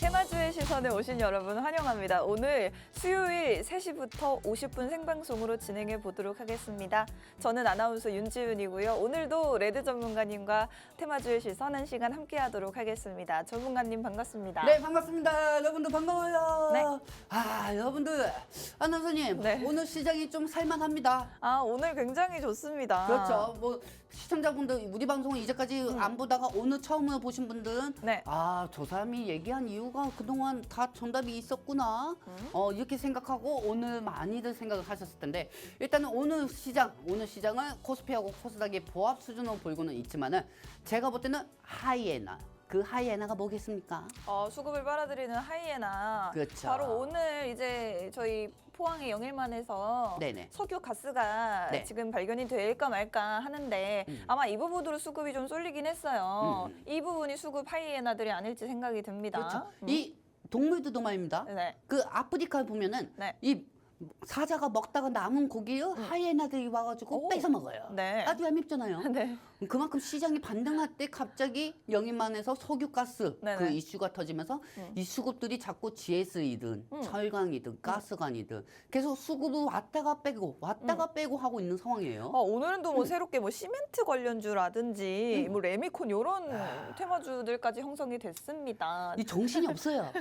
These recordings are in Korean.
테마주의 시선에 오신 여러분 환영합니다. 오늘 수요일 3시부터 50분 생방송으로 진행해 보도록 하겠습니다. 저는 아나운서 윤지윤이고요. 오늘도 레드 전문가님과 테마주의 시선 1시간 함께 하도록 하겠습니다. 전문가님 반갑습니다. 네, 반갑습니다. 여러분들 반가워요. 네. 여러분들, 아나운서님, 네. 오늘 시장이 좀 살만합니다. 오늘 굉장히 좋습니다. 그렇죠. 뭐 시청자분들 우리 방송을 이제까지 안 보다가 오늘 처음으로 보신 분들은 네. 저 사람이 얘기한 이유가 그동안 다 정답이 있었구나. 이렇게 생각하고 오늘 많이들 생각을 하셨을 텐데 일단은 오늘 시장은 코스피하고 코스닥의 보합 수준으로 보이고는 있지만은 제가 볼 때는 하이에나. 그 하이에나가 뭐겠습니까? 수급을 빨아들이는 하이에나. 그렇죠. 바로 오늘 이제 저희 포항의 영일만에서 네네. 석유 가스가 네. 지금 발견이 될까 말까 하는데 아마 이 부분으로 수급이 좀 쏠리긴 했어요. 이 부분이 수급 하이에나들이 아닐지 생각이 듭니다. 그렇죠. 이 동물들도 말입니다. 네. 그 아프리카 보면은 네. 이 사자가 먹다가 남은 고기를 하이에나들이 와가지고 오. 뺏어 먹어요. 네. 아주 얄밉잖아요. 네. 그만큼 시장이 반등할 때 갑자기 영인만에서 석유가스 네네. 그 이슈가 터지면서 이 수급들이 자꾸 GS이든 철강이든 가스관이든 계속 수급을 왔다가 빼고 하고 있는 상황이에요. 오늘은 또 뭐 새롭게 뭐 시멘트 관련주라든지 뭐 레미콘 이런 테마주들까지 형성이 됐습니다. 이 정신이 없어요.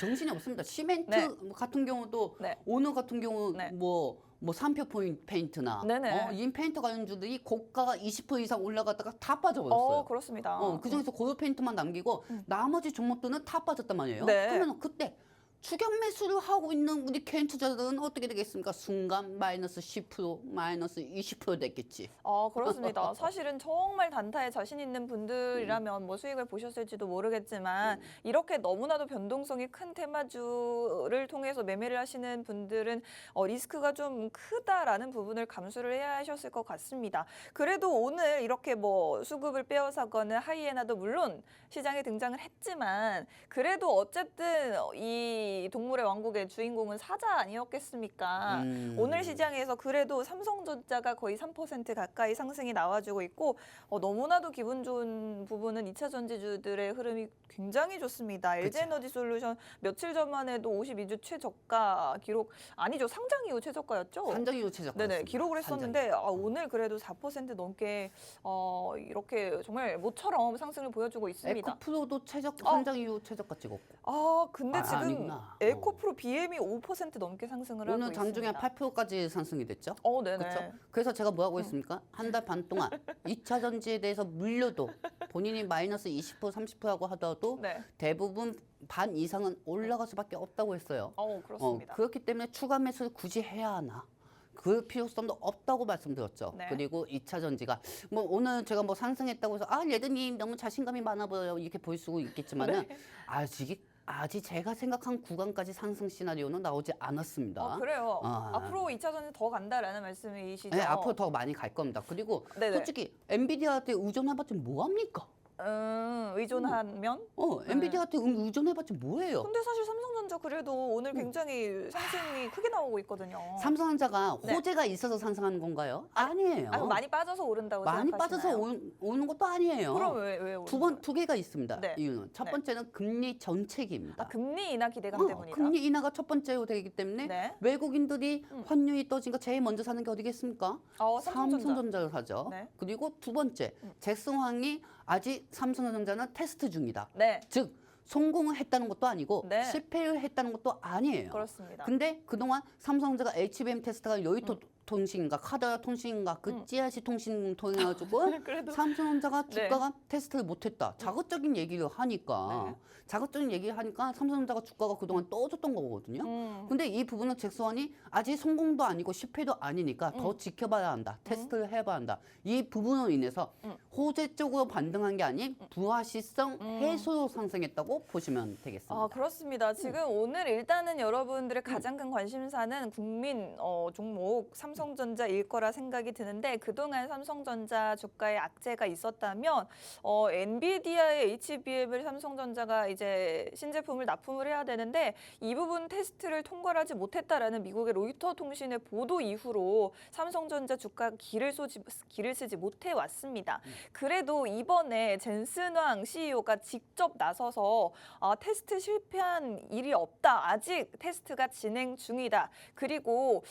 정신이 없습니다. 시멘트 네. 같은 경우도 네. 오늘 같은 경우 네. 뭐 산표 페인트나 네네. 이 페인트 관련주들이 고가가 20% 이상 올라갔다가 다 빠져버렸어요. 그렇습니다. 그중에서 고유 페인트만 남기고 나머지 종목들은 다 빠졌단 말이에요. 네. 그러면 그때 추격 매수를 하고 있는 우리 개인 투자자들은 어떻게 되겠습니까? 순간 마이너스 10%, 마이너스 20% 됐겠지. 그렇습니다. 사실은 정말 단타에 자신 있는 분들이라면 뭐 수익을 보셨을지도 모르겠지만 이렇게 너무나도 변동성이 큰 테마주를 통해서 매매를 하시는 분들은 리스크가 좀 크다라는 부분을 감수를 해야 하셨을 것 같습니다. 그래도 오늘 이렇게 뭐 수급을 빼앗아가는 하이에나도 물론 시장에 등장을 했지만 그래도 어쨌든 이 동물의 왕국의 주인공은 사자 아니었겠습니까? 오늘 시장에서 그래도 삼성전자가 거의 3% 가까이 상승이 나와주고 있고 너무나도 기분 좋은 부분은 2차 전지주들의 흐름이 굉장히 좋습니다. LG에너지솔루션 며칠 전만 해도 52주 최저가 기록 아니죠. 상장 이후 최저가였죠? 상장 이후 최저가. 네네 기록을 했었는데 오늘 그래도 4% 넘게 이렇게 정말 모처럼 상승을 보여주고 있습니다. 에코프로도 상장 이후 최저가 찍었고. 근데 지금 아니구나. 에코프로 BM이 5% 넘게 상승을 하고 있습니다. 오늘 장중에 8%까지 상승이 됐죠. 네네. 그렇죠? 그래서 제가 뭐 하고 있습니까? 한 달 반 동안 2차 전지에 대해서 물려도 본인이 마이너스 20% 30%라고 하더라도 네. 대부분 반 이상은 올라갈 수밖에 없다고 했어요. 그렇습니다. 그렇기 때문에 추가 매수를 굳이 해야 하나? 그 필요성도 없다고 말씀드렸죠. 네. 그리고 2차 전지가 뭐 오늘 제가 뭐 상승했다고 해서 레드님 너무 자신감이 많아 보여요 이렇게 보일 수 있겠지만은 아직 제가 생각한 구간까지 상승 시나리오는 나오지 않았습니다. 그래요. 앞으로 2차 전지 더 간다라는 말씀이시죠? 네, 앞으로 더 많이 갈 겁니다. 그리고 네네. 솔직히 엔비디아한테 의존해봤자 뭐합니까? 의존하면? 엔비디아한테 의존해봤자 뭐예요? 근데 사실 삼성전자 그래도 오늘 굉장히 상승이 크게 나오고 있거든요. 삼성전자가 네. 호재가 있어서 상승하는 건가요? 아니에요. 많이 빠져서 오른다고 많이 생각하시나요? 빠져서 오는 것도 아니에요. 그럼 왜 오른 두 개가 있습니다. 네. 이유는 첫 네. 번째는 금리 정책입니다. 금리 인하 기대감 때문이다. 금리 인하가 첫 번째로 되기 때문에 네. 외국인들이 환율이 떠진 거 제일 먼저 사는 게 어디겠습니까? 삼성전자를 사죠. 네. 그리고 두 번째, 잭슨황이 아직 삼성전자는 테스트 중이다. 네. 즉 성공을 했다는 것도 아니고 네. 실패를 했다는 것도 아니에요. 그렇습니다. 근데 그동안 삼성전자가 HBM 테스트가 여의도 통신인가 카드라 통신인가 그 찌아시 통신 통해가지고 그래도- 삼성전자가 네. 주가가 테스트를 못했다. 자극적인 얘기를 하니까 삼성전자가 주가가 그동안 떠줬던 거거든요. 근데 이 부분은 잭스원이 아직 성공도 아니고 실패도 아니니까 더 지켜봐야 한다. 테스트를 해봐야 한다. 이 부분으로 인해서 호재 쪽으로 반등한 게 아닌 부하시성 해소로 상승했다고 보시면 되겠습니다. 그렇습니다. 지금 오늘 일단은 여러분들의 가장 큰 관심사는 국민 종목 삼성전자일 거라 생각이 드는데 그동안 삼성전자 주가에 악재가 있었다면 엔비디아의 HBM을 삼성전자가 이제 신제품을 납품을 해야 되는데 이 부분 테스트를 통과하지 못했다라는 미국의 로이터 통신의 보도 이후로 삼성전자 주가 길을 쓰지 못해 왔습니다. 그래도 이번에 젠슨 황 CEO가 직접 나서서 테스트 실패한 일이 없다. 아직 테스트가 진행 중이다. 그리고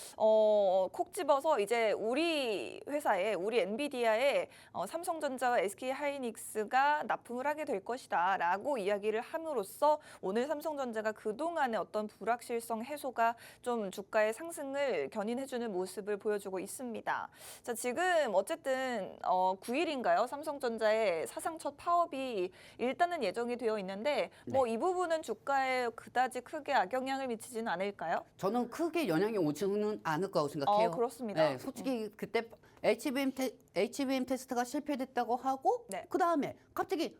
콕 집어서 이제 우리 회사에 우리 엔비디아에 삼성전자와 SK하이닉스가 납품을 하게 될 것이다라고 이야기를 함으로써 오늘 삼성전자가 그동안의 어떤 불확실성 해소가 좀 주가의 상승을 견인해주는 모습을 보여주고 있습니다. 자, 지금 어쨌든 9일인가요? 삼성전자의 사상 첫 파업이 일단은 예정이 되어 있는데 뭐 이 부분은 주가에 그다지 크게 악영향을 미치지는 않을까요? 저는 크게 영향이 오지는 않을 거라고 생각해요. 그렇습니다. 네, 솔직히 그때 HBM 테스트가 실패됐다고 하고 네. 그 다음에 갑자기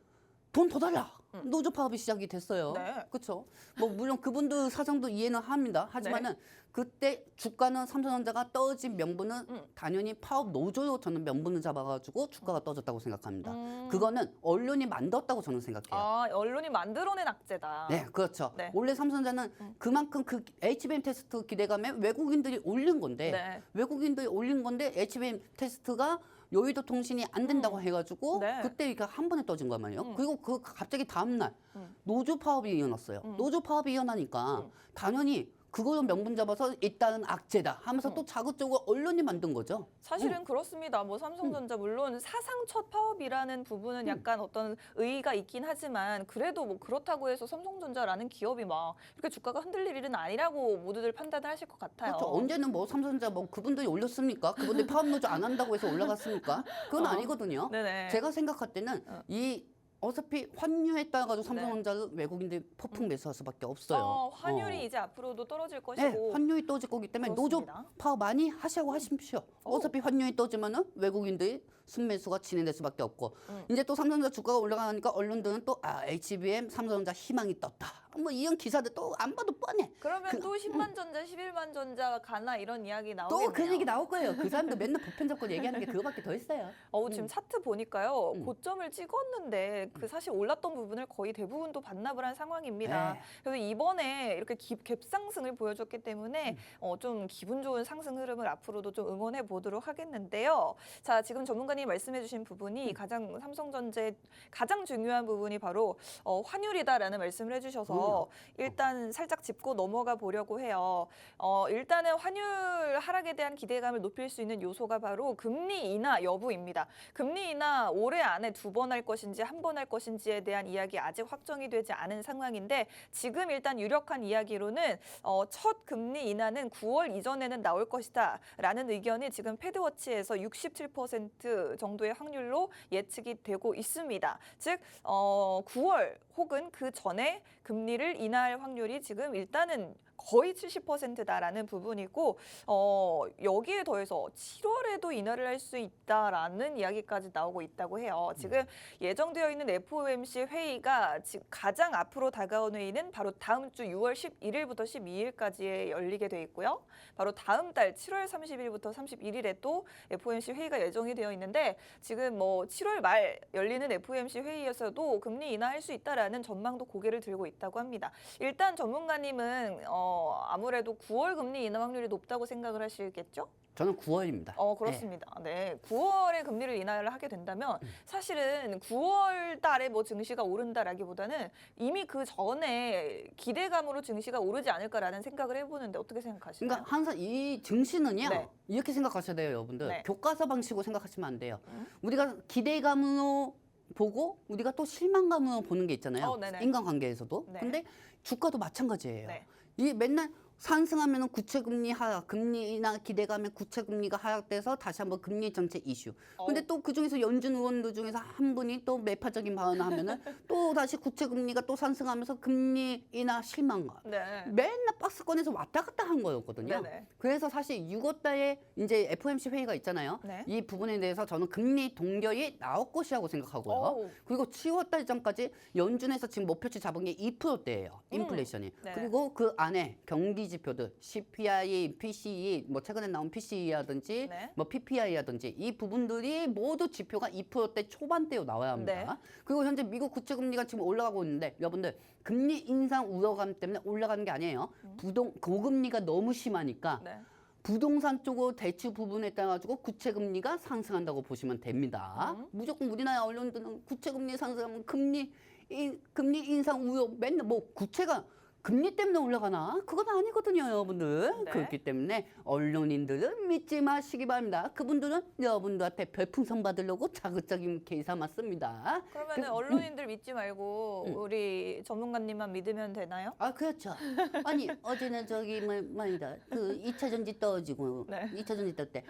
돈 더 달라. 노조 파업이 시작이 됐어요. 네. 그렇죠. 뭐 물론 그분들 사정도 이해는 합니다. 하지만은 그때 주가는 삼성전자가 떨어진 명분은 당연히 파업 노조로 저는 명분을 잡아가지고 주가가 떨어졌다고 생각합니다. 그거는 언론이 만들었다고 저는 생각해요. 언론이 만들어낸 악재다. 네, 그렇죠. 네. 원래 삼성전자는 그만큼 그 HBM 테스트 기대감에 외국인들이 올린 건데 네. 외국인들이 올린 건데 HBM 테스트가 여의도 통신이 안 된다고 해가지고 네. 그때 이렇게 한 번에 떠진 거 말이에요. 그리고 그 갑자기 다음 날 노조 파업이 일어났어요. 노조 파업이 일어나니까 당연히 그걸로 명분 잡아서 일단은 악재다 하면서 또 자극적으로 언론이 만든 거죠. 사실은 그렇습니다. 뭐 삼성전자 물론 사상 첫 파업이라는 부분은 약간 어떤 의의가 있긴 하지만 그래도 뭐 그렇다고 해서 삼성전자라는 기업이 막 이렇게 주가가 흔들릴 일은 아니라고 모두들 판단을 하실 것 같아요. 그렇죠. 언제는 뭐 삼성전자 뭐 그분들이 올렸습니까? 그분들이 파업 노조 안 한다고 해서 올라갔습니까? 그건 아니거든요. 네네. 제가 생각할 때는 이 어차피 환율에 따라 가지고 삼성전자를 외국인들이 폭풍 매수할 수밖에 없어요. 환율이 이제 앞으로도 떨어질 네, 것이고. 환율이 떨어질 거기 때문에 그렇습니다. 노조 파업 많이 하시고 하십시오. 어차피 환율이 떨어지면은 외국인들이 순매수가 진행될 수밖에 없고 이제 또 삼성전자 주가가 올라가니까 언론들은 또 HBM 삼성전자 희망이 떴다. 뭐 이런 기사들 또 안 봐도 뻔해. 그러면 또 10만 전자, 11만 전자 가나 이런 이야기 나오겠네요. 또 그 얘기 나올 거예요. 그 사람들 맨날 보편 잡고 얘기하는 게 그거밖에 더 있어요. 지금 차트 보니까요. 고점을 찍었는데 그 사실 올랐던 부분을 거의 대부분 또 반납을 한 상황입니다. 네. 그래서 이번에 이렇게 갭상승을 보여줬기 때문에 좀 기분 좋은 상승 흐름을 앞으로도 좀 응원해 보도록 하겠는데요. 자, 지금 전문가님이 말씀해 주신 부분이 가장 삼성전자의 가장 중요한 부분이 바로 환율이다라는 말씀을 해주셔서 일단 살짝 짚고 넘어가 보려고 해요. 일단은 환율 하락에 대한 기대감을 높일 수 있는 요소가 바로 금리 인하 여부입니다. 금리 인하 올해 안에 2번 할 것인지 1번 할 것인지에 대한 이야기 아직 확정이 되지 않은 상황인데 지금 일단 유력한 이야기로는 첫 금리 인하는 9월 이전에는 나올 것이다 라는 의견이 지금 패드워치에서 67% 정도의 확률로 예측이 되고 있습니다. 즉 9월 혹은 그 전에 금리를 인하할 확률이 지금 일단은 거의 70%다라는 부분이고 여기에 더해서 7월에도 인하를 할 수 있다라는 이야기까지 나오고 있다고 해요. 지금 예정되어 있는 FOMC 회의가 지금 가장 앞으로 다가온 회의는 바로 다음 주 6월 11일부터 12일까지에 열리게 돼 있고요. 바로 다음 달 7월 30일부터 31일에 또 FOMC 회의가 예정이 되어 있는데 지금 뭐 7월 말 열리는 FOMC 회의에서도 금리 인하할 수 있다라는 전망도 고개를 들고 있다고 합니다. 일단 전문가님은 아무래도 9월 금리 인하 확률이 높다고 생각을 하시겠죠? 저는 9월입니다. 그렇습니다. 네. 9월에 금리를 인하를 하게 된다면 사실은 9월 달에 뭐 증시가 오른다라기보다는 이미 그 전에 기대감으로 증시가 오르지 않을까라는 생각을 해보는데 어떻게 생각하시나요? 그러니까 항상 이 증시는요. 네. 이렇게 생각하셔야 돼요, 여러분들. 네. 교과서 방식으로 생각하시면 안 돼요. 우리가 기대감으로 보고 우리가 또 실망감으로 보는 게 있잖아요. 네네. 인간관계에서도. 네. 근데 주가도 마찬가지예요. 네. 이 맨날 상승하면 구체금리 하락, 금리 인하 기대감에 구체금리가 하락돼서 다시 한번 금리 정책 이슈. 근데 또 그중에서 연준 의원들 중에서 한 분이 또 매파적인 발언을 하면은 또 다시 구체금리가 또 상승하면서 금리 인하 실망감. 네. 맨날 박스권에서 왔다 갔다 한 거였거든요. 네네. 그래서 사실 6월 달에 이제 FOMC 회의가 있잖아요. 네. 이 부분에 대해서 저는 금리 동결이 나올 것이라고 생각하고요. 그리고 7월 달 전까지 연준에서 지금 목표치 잡은 게 2%대예요. 인플레이션이. 네. 그리고 그 안에 경기 지표들 CPI, PCE, 뭐 최근에 나온 PCE라든지 네. 뭐 PPI라든지 이 부분들이 모두 지표가 2%대 초반대로 나와야 합니다. 네. 그리고 현재 미국 국채 금리가 지금 올라가고 있는데 여러분들 금리 인상 우려감 때문에 올라가는 게 아니에요. 고금리가 너무 심하니까 네. 부동산 쪽으로 대출 부분에 따라 가지고 구체 금리가 상승한다고 보시면 됩니다. 무조건 우리나라 언론들은 구체 금리 상승하면 금리 인상 우려 맨날 뭐 구체가 금리 때문에 올라가나? 그건 아니거든요, 여러분들. 네. 그렇기 때문에 언론인들은 믿지 마시기 바랍니다. 그분들은 여러분들한테 별풍선 받으려고 자극적인 계산 맞습니다. 그러면 언론인들 믿지 말고 우리 전문가님만 믿으면 되나요? 아, 그렇죠. 아니, 어제는 저기 말이다. 그 2차 전지 떨어지고 네. 2차 전지 떨 때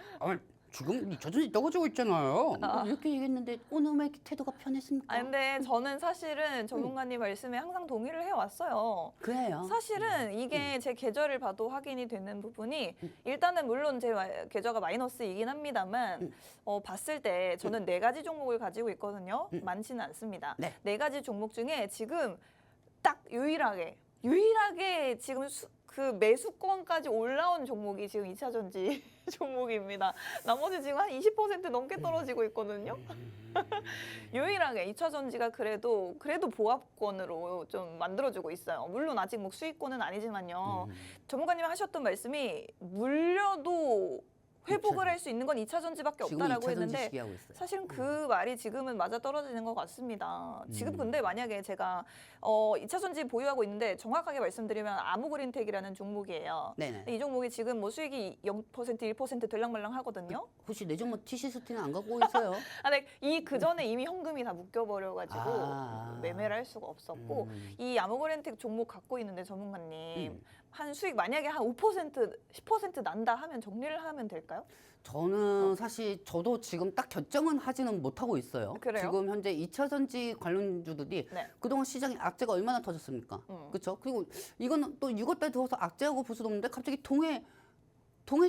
지금 2차 전지 떨어지고 있잖아요. 이렇게 얘기했는데 오늘 왜 이렇게 태도가 편했습니까? 아 근데 저는 사실은 전문가님 말씀에 항상 동의를 해왔어요. 그래요. 사실은 이게 제 계좌를 봐도 확인이 되는 부분이 일단은 물론 제 계좌가 마이너스이긴 합니다만 봤을 때 저는 4가지 종목을 가지고 있거든요. 많지는 않습니다. 네. 4가지 종목 중에 지금 딱 유일하게 지금 그 매수권까지 올라온 종목이 지금 2차 전지 종목입니다. 나머지 지금 한 20% 넘게 떨어지고 있거든요. 유일하게 2차 전지가 그래도 보합권으로 좀 만들어주고 있어요. 물론 아직 뭐 수익권은 아니지만요. 전문가님 하셨던 말씀이 물려도 회복을 할 수 있는 건 2차 전지밖에 지금은 없다라고 2차 전지 했는데 시기하고 있어요. 사실은 그 말이 지금은 맞아 떨어지는 것 같습니다. 지금 근데 만약에 제가 2차 전지 보유하고 있는데 정확하게 말씀드리면 아무그린텍이라는 종목이에요. 네네. 이 종목이 지금 뭐 수익이 0%, 1% 들락말락 하거든요. 혹시 내 종목 티시스티는 안 갖고 있어요? 아, 근데 그 전에 이미 현금이 다 묶여버려가지고 매매를 할 수가 없었고 이 아무그린텍 종목 갖고 있는데 전문가님 한 수익 만약에 한 5%, 10% 난다 하면 정리를 하면 될까요? 저는 사실 저도 지금 딱 결정은 하지는 못하고 있어요. 그래요? 지금 현재 2차 전지 관련주들이 네. 그동안 시장에 악재가 얼마나 터졌습니까? 그렇죠? 그리고 이거는 또 6월달 들어서 악재하고 볼 수도 없는데 갑자기 동해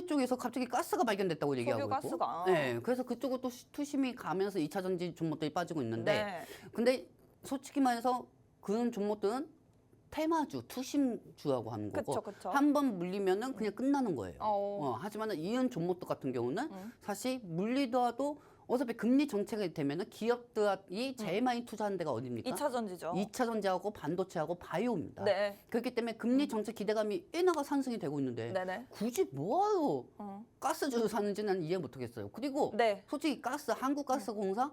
쪽에서 갑자기 가스가 발견됐다고 얘기하고 있고. 가스가. 네, 그래서 그쪽으로 또 투심이 가면서 2차 전지 종목들이 빠지고 있는데 네. 근데 솔직히 말해서 그런 종목들은 테마주, 투심주라고 하는 거고 그쵸. 한 번 물리면은 그냥 끝나는 거예요. 하지만은 이런 종목들 같은 경우는 사실 물리더라도 어차피 금리 정책이 되면은 기업들이 제일 많이 투자하는 데가 어디입니까? 2차 전지죠. 2차 전지하고 반도체하고 바이오입니다. 네. 그렇기 때문에 금리 정책 기대감이 인하가 상승이 되고 있는데 네네. 굳이 뭐하러 가스주를 사는지는 이해 못하겠어요. 그리고 네. 솔직히 한국가스공사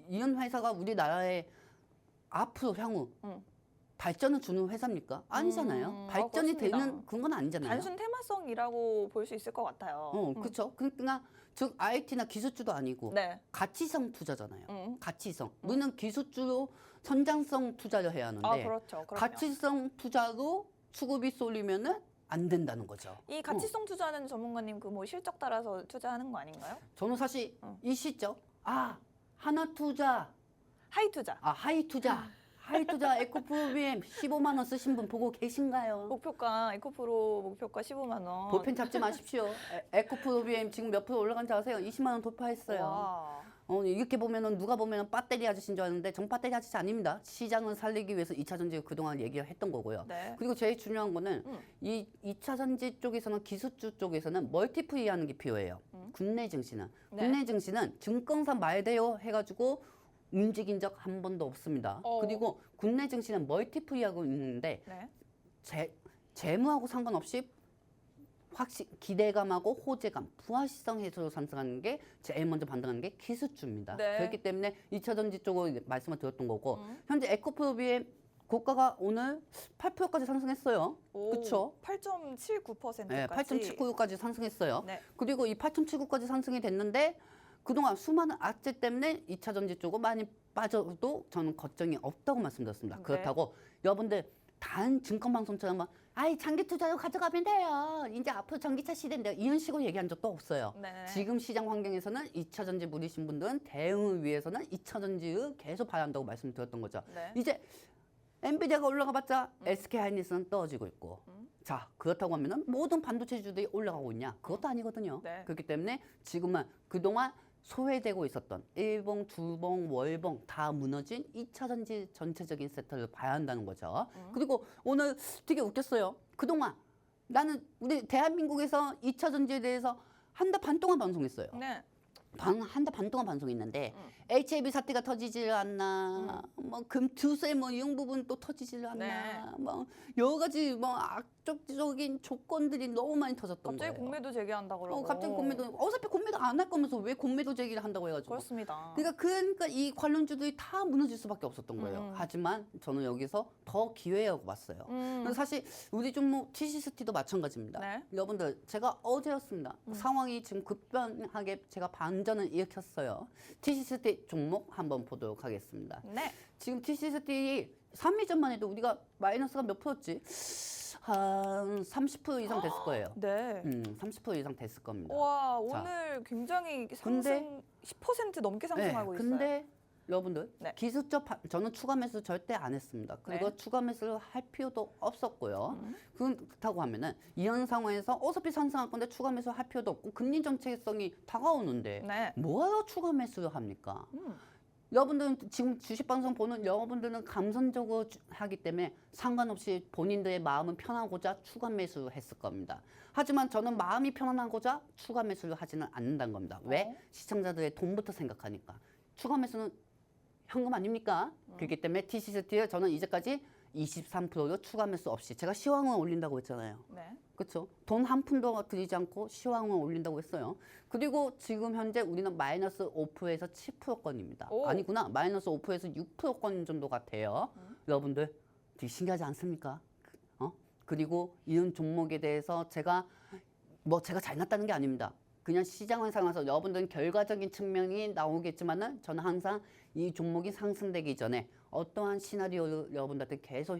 이런 회사가 우리나라에 앞으로 향후 발전을 주는 회사입니까? 아니잖아요. 발전이 그렇습니다. 되는 그건 아니잖아요. 단순 테마성이라고 볼 수 있을 것 같아요. 그렇죠. 그러니까 즉 IT나 기술주도 아니고 네. 가치성 투자잖아요. 가치성. 우리는 기술주로 선장성 투자를 해야 하는데 그렇죠. 그럼요. 가치성 투자로 수급이 쏠리면은 안 된다는 거죠. 이 가치성 투자는 전문가님 그 뭐 실적 따라서 투자하는 거 아닌가요? 저는 사실 이 시점 하나 투자, 하이 투자. 하이 투자. 하이투자 에코프로비엠 15만 원 쓰신 분 보고 계신가요? 목표가 에코프로 목표가 15만 원. 볼펜 잡지 마십시오. 에코프로비엠 지금 몇 프로 올라간지 아세요? 20만 원 돌파했어요. 와. 이렇게 보면은 누가 보면은 배터리 아저씨인 줄 아는데 정 배터리 아저씨 아닙니다. 시장을 살리기 위해서 2차 전지 그동안 얘기를 했던 거고요. 네. 그리고 제일 중요한 거는 이 2차 전지 쪽에서는 기술주 쪽에서는 멀티플리 하는 게 필요해요. 국내 증시는. 네. 국내 증시는 증권사 말대요 해가지고 움직인 적 한 번도 없습니다. 그리고 국내 증시는 멀티플리하고 있는데 네. 재무하고 상관없이 기대감하고 호재감, 부하시성 해소로 상승하는 게 제일 먼저 반등하는 게 기술주입니다. 네. 그렇기 때문에 2차 전지 쪽으로 말씀을 드렸던 거고 현재 에코프로비의 고가가 오늘 8%까지 상승했어요. 그렇죠? 8.79%까지. 네, 8.79까지 상승했어요. 네. 그리고 이 8.79까지 상승이 됐는데 그동안 수많은 악재 때문에 2차 전지 쪽으로 많이 빠져도 저는 걱정이 없다고 말씀드렸습니다. 네. 그렇다고 여러분들 단 증권방송처럼 장기 투자로 가져가면 돼요. 이제 앞으로 전기차 시대인데 이런 식으로 얘기한 적도 없어요. 네. 지금 시장 환경에서는 2차 전지 물리신 분들은 대응을 위해서는 2차 전지를 계속 봐야 한다고 말씀드렸던 거죠. 네. 이제 엔비디아가 올라가봤자 SK 하이닉스는 떨어지고 있고 자 그렇다고 하면은 모든 반도체주들이 올라가고 있냐? 그것도 아니거든요. 네. 그렇기 때문에 지금은 그동안 소외되고 있었던 일봉, 주봉, 월봉 다 무너진 2차 전지 전체적인 세터를 봐야 한다는 거죠. 그리고 오늘 되게 웃겼어요. 그동안 나는 우리 대한민국에서 2차 전지에 대해서 한 달 반 동안 방송했어요. 네. 한 달 반 동안 방송했는데 HIV 사태가 터지질 않나, 뭐 금투세 뭐 이런 부분 또 터지질 않나, 네. 뭐 여러 가지 뭐 악적인 조건들이 너무 많이 터졌던 갑자기 거예요. 공매도 제기한다 그러고. 갑자기 공매도 어차피 공매도 안 할 거면서 왜 공매도 제기를 한다고 해가지고. 그렇습니다. 그러니까 이 관련주들이 다 무너질 수밖에 없었던 거예요. 하지만 저는 여기서 더 기회라고 봤어요. 그래서 사실 우리 종목 TCST도 마찬가지입니다. 네. 여러분들 제가 어제였습니다. 상황이 지금 급변하게 제가 반전을 일으켰어요. TCST 종목 한번 보도록 하겠습니다. 네. 지금 TCST 3일 전만 해도 우리가 마이너스가 몇 프로였지? 한 30% 이상 됐을 거예요. 네. 30% 이상 됐을 겁니다. 와, 오늘 굉장히 상승 10% 넘게 상승하고 있어요. 근데 여러분들 네. 기술적 저는 추가 매수 절대 안 했습니다. 그리고 네. 추가 매수를 할 필요도 없었고요. 그렇다고 하면은 이런 상황에서 어차피 상승할 건데 추가 매수 할 필요도 없고 금리 정체성이 다가오는데 네. 뭐하러 추가 매수를 합니까? 여러분들은 지금 주식 방송 보는 여러분들은 감성적으로 하기 때문에 상관없이 본인들의 마음은 편하고자 추가 매수를 했을 겁니다. 하지만 저는 마음이 편안하고자 추가 매수를 하지는 않는다는 겁니다. 왜? 시청자들의 돈부터 생각하니까. 추가 매수는 현금 아닙니까? 그렇기 때문에 TCST에 저는 이제까지 23%로 추가 매수 없이 제가 시황을 올린다고 했잖아요. 네. 그렇죠? 돈 한 푼도 들이지 않고 시황을 올린다고 했어요. 그리고 지금 현재 우리는 마이너스 5%에서 7%권입니다. 오. 아니구나. 마이너스 5%에서 6%권 정도 같아요. 여러분들 되게 신기하지 않습니까? 그리고 이런 종목에 대해서 제가 잘났다는 게 아닙니다. 그냥 시장을 상황에서 여러분들은 결과적인 측면이 나오겠지만은 저는 항상 이 종목이 상승되기 전에 어떠한 시나리오를 여러분들한테 계속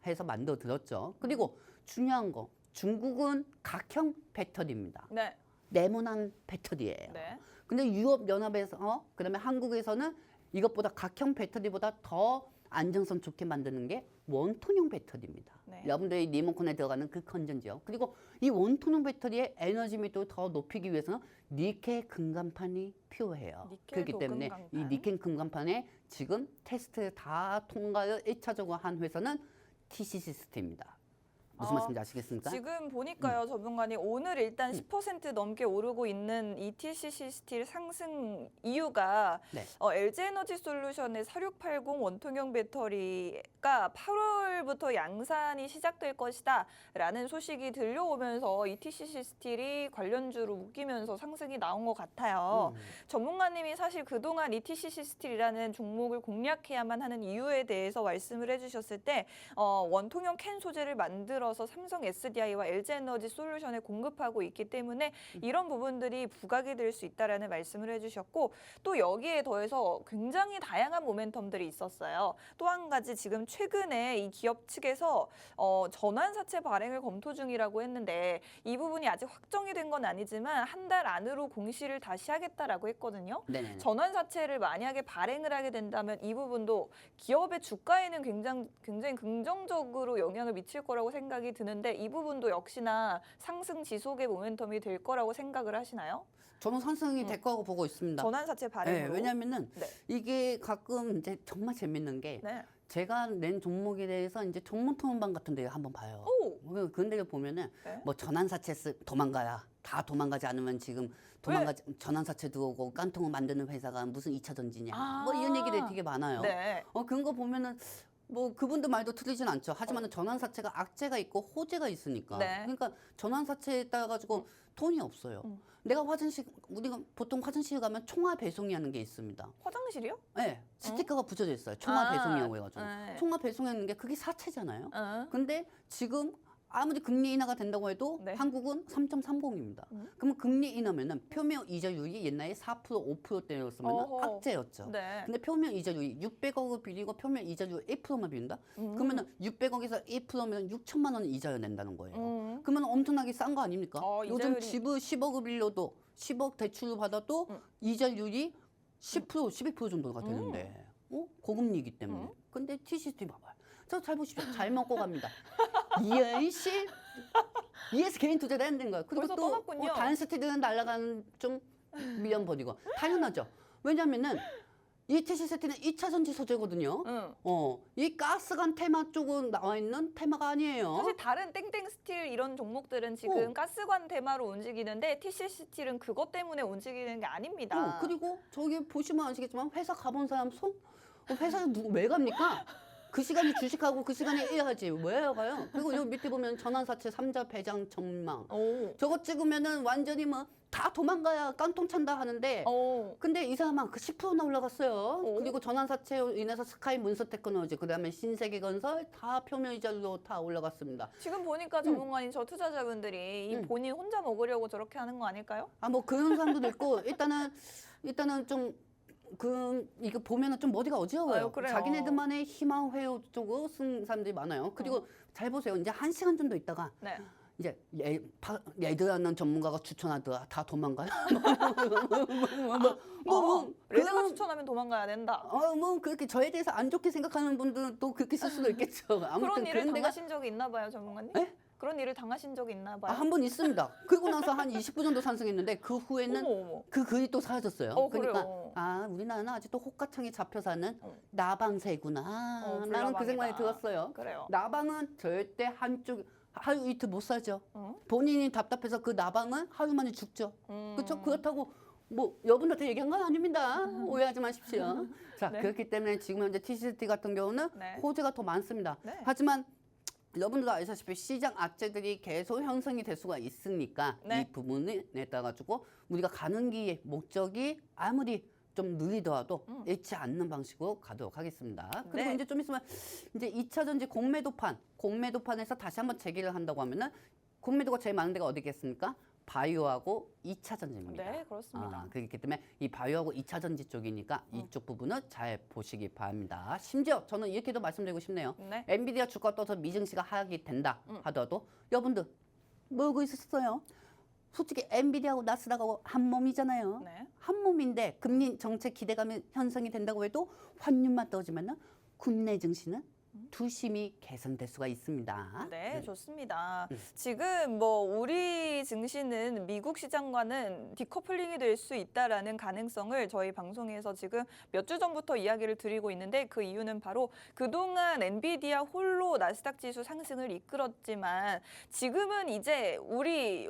해서 만들어 드렸죠. 그리고 중요한 거 중국은 각형 배터리입니다. 네. 네모난 배터리예요. 네. 근데 유럽 연합에서 그다음에 한국에서는 이것보다 각형 배터리보다 더 안정성 좋게 만드는 게 원통형 배터리입니다. 네. 여러분들이 리모컨에 들어가는 그 건전지요. 그리고 이 원통형 배터리의 에너지密도를 더 높이기 위해서는 니켈 금간판이 필요해요. 니켈 그렇기 때문에 도금강판. 이 니켈 금간판에 지금 테스트를 다 통과를 1차적으로 한 회사는 TCST입니다. 무슨 말씀인지 아시겠습니까? 지금 보니까요, 전문가님 오늘 일단 10% 넘게 오르고 있는 ETCC 스틸 상승 이유가 네. LG에너지 솔루션의 4680 원통형 배터리가 8월부터 양산이 시작될 것이다라는 소식이 들려오면서 ETCC 스틸이 관련주로 묶이면서 상승이 나온 것 같아요. 전문가님이 사실 그동안 ETCC 스틸이라는 종목을 공략해야만 하는 이유에 대해서 말씀을 해주셨을 때 원통형 캔 소재를 만들어서 삼성 SDI와 LG에너지 솔루션에 공급하고 있기 때문에 이런 부분들이 부각이 될 수 있다라는 말씀을 해주셨고 또 여기에 더해서 굉장히 다양한 모멘텀들이 있었어요. 또 한 가지 지금 최근에 이 기업 측에서 전환사채 발행을 검토 중이라고 했는데 이 부분이 아직 확정이 된 건 아니지만 한 달 안으로 공시를 다시 하겠다라고 했거든요. 네네. 전환사채를 만약에 발행을 하게 된다면 이 부분도 기업의 주가에는 굉장히 긍정적으로 영향을 미칠 거라고 생각이 드는데 이 부분도 역시나 상승 지속의 모멘텀이 될 거라고 생각을 하시나요? 저는 상승이 될 거라고 보고 있습니다. 전환사채 네, 발행으로. 왜냐하면은 네. 이게 가끔 이제 정말 재밌는 게 네. 제가 낸 종목에 대해서 이제 종목통방 같은 데 한번 봐요. 오. 그런 데 보면은 네. 뭐 전환사채 도망가라. 다 도망가지 않으면 지금 전환사채 들어오고 깐통을 만드는 회사가 무슨 2차 전지냐. 뭐 이런 얘기들이 되게 많아요. 네. 그런 거 보면은 뭐 그분들 말도 틀리진 않죠. 하지만 전환사채가 악재가 있고 호재가 있으니까. 네. 그러니까 전환사채에 따라 가지고 돈이 없어요. 내가 우리가 보통 화장실 가면 총알 배송이 하는 게 있습니다. 화장실이요? 네, 스티커가 붙여져 있어요. 총알 배송이라고 해가지고. 네. 총알 배송하는 게 그게 사채잖아요. 어. 근데 지금 아무리 금리 인하가 된다고 해도 네. 한국은 3.30입니다. 그러면 금리 인하면은 표면 이자율이 옛날에 4% 5%대였으면 어허. 악재였죠. 네. 근데 표면 이자율이 600억을 빌리고 표면 이자율 1%만 빌린다? 그러면은 600억에서 1%면 6천만 원 이자를 낸다는 거예요. 그러면 엄청나게 싼 거 아닙니까? 요즘 이자율이- 집을 10억을 빌려도 10억 대출을 받아도 이자율이 10%, 12% 정도가 되는데 고금리이기 때문에. 근데 TCT 봐봐요. 저 잘 보십시오. 잘 먹고 갑니다. 이현실 ES 개인 투자를 해야 되는 거예요. 그리고 벌써 또 떠났군요. 다른 스티들은 날아가는 좀 미련 버리고 당연하죠. 왜냐하면은 이 TCCT는 2차 전지 소재거든요. 응. 이 가스관 테마 쪽은 나와 있는 테마가 아니에요. 사실 다른 땡땡 스틸 이런 종목들은 지금 가스관 테마로 움직이는데 TC 스틸은 그것 때문에 움직이는 게 아닙니다. 그리고 저기 보시면 아시겠지만 회사 가본 사람 손? 회사에 누구 왜 갑니까? 그 시간에 주식하고 그 시간에 일하지 왜 가요? 그리고 여기 밑에 보면 전환사채 3자 배당 전망. 오. 저거 찍으면은 완전히 뭐 다 도망가야 깡통 찬다 하는데 오. 근데 이 사람은 그 10%나 올라갔어요. 그리고 전환사채로 인해서 스카이 문서테크놀로지 그다음에 신세계건설 다 표면이자로 다 올라갔습니다. 지금 보니까 전문가인 저 투자자분들이 이 본인 혼자 먹으려고 저렇게 하는 거 아닐까요? 뭐 그런 사람도 있고 일단은 좀 이거 보면은 좀 머리가 어지러워요. 아유, 그래요. 자기네들만의 희망회로 쪽으로 쓴 사람들이 많아요. 그리고 잘 보세요. 이제 1시간 정도 있다가 네. 이제 레드라는 전문가가 추천하더라. 다 도망가요. 레드가 추천하면 도망가야 된다. 뭐 그렇게 저에 대해서 안 좋게 생각하는 분들은 또 그렇게 쓸 수도 있겠죠. 아무튼 그런 일을 데가 당하신 적이 있나 봐요, 전문가님? 네? 그런 일을 당하신 적이 있나 봐요. 한 번 있습니다. 그리고 나서 한 20분 정도 상승했는데 그 후에는 어머. 그 글이 또 사라졌어요. 그러니까 그래요. 우리나라는 아직도 호가창에 잡혀 사는 나방새구나. 나는 그 생각이 불나방이다. 들었어요. 그래요. 나방은 절대 한쪽 하루 이틀 못 살죠. 응? 본인이 답답해서 그 나방은 하루 만에 죽죠. 음. 그렇죠? 그렇다고 뭐 여러분한테 얘기한 건 아닙니다. 오해하지 마십시오. 자, 네. 그렇기 때문에 지금 현재 TCT 같은 경우는 네. 호재가 더 많습니다. 네. 하지만 여러분들도 아시다시피 시장 악재들이 계속 형성이 될 수가 있으니까 네. 이 부분에 따라 가지고 우리가 가는 길의 목적이 아무리 좀 느리더라도 잃지 않는 방식으로 가도록 하겠습니다. 그리고 네. 이제 좀 있으면 이제 2차 전지 공매도판에서 다시 한번 재개를 한다고 하면은 공매도가 제일 많은 데가 어디겠습니까? 바이오하고 2차 전지입니다. 네, 그렇습니다. 그렇기 때문에 이 바이오하고 2차 전지 쪽이니까 이쪽 부분을 잘 보시기 바랍니다. 심지어 저는 이렇게도 말씀드리고 싶네요. 네. 엔비디아 주가 떠서 미증시가 하락이 된다 하더라도 여러분들 모르고 있었어요. 솔직히 엔비디아하고 나스닥하고 한 몸이잖아요. 네. 한 몸인데 금리 정책 기대감이 형성이 된다고 해도 환율만 떨어지면은 국내 증시는 투심이 개선될 수가 있습니다. 네, 좋습니다. 지금 뭐 우리 증시는 미국 시장과는 디커플링이 될 수 있다라는 가능성을 저희 방송에서 지금 몇 주 전부터 이야기를 드리고 있는데 그 이유는 바로 그동안 엔비디아 홀로 나스닥 지수 상승을 이끌었지만 지금은 이제 우리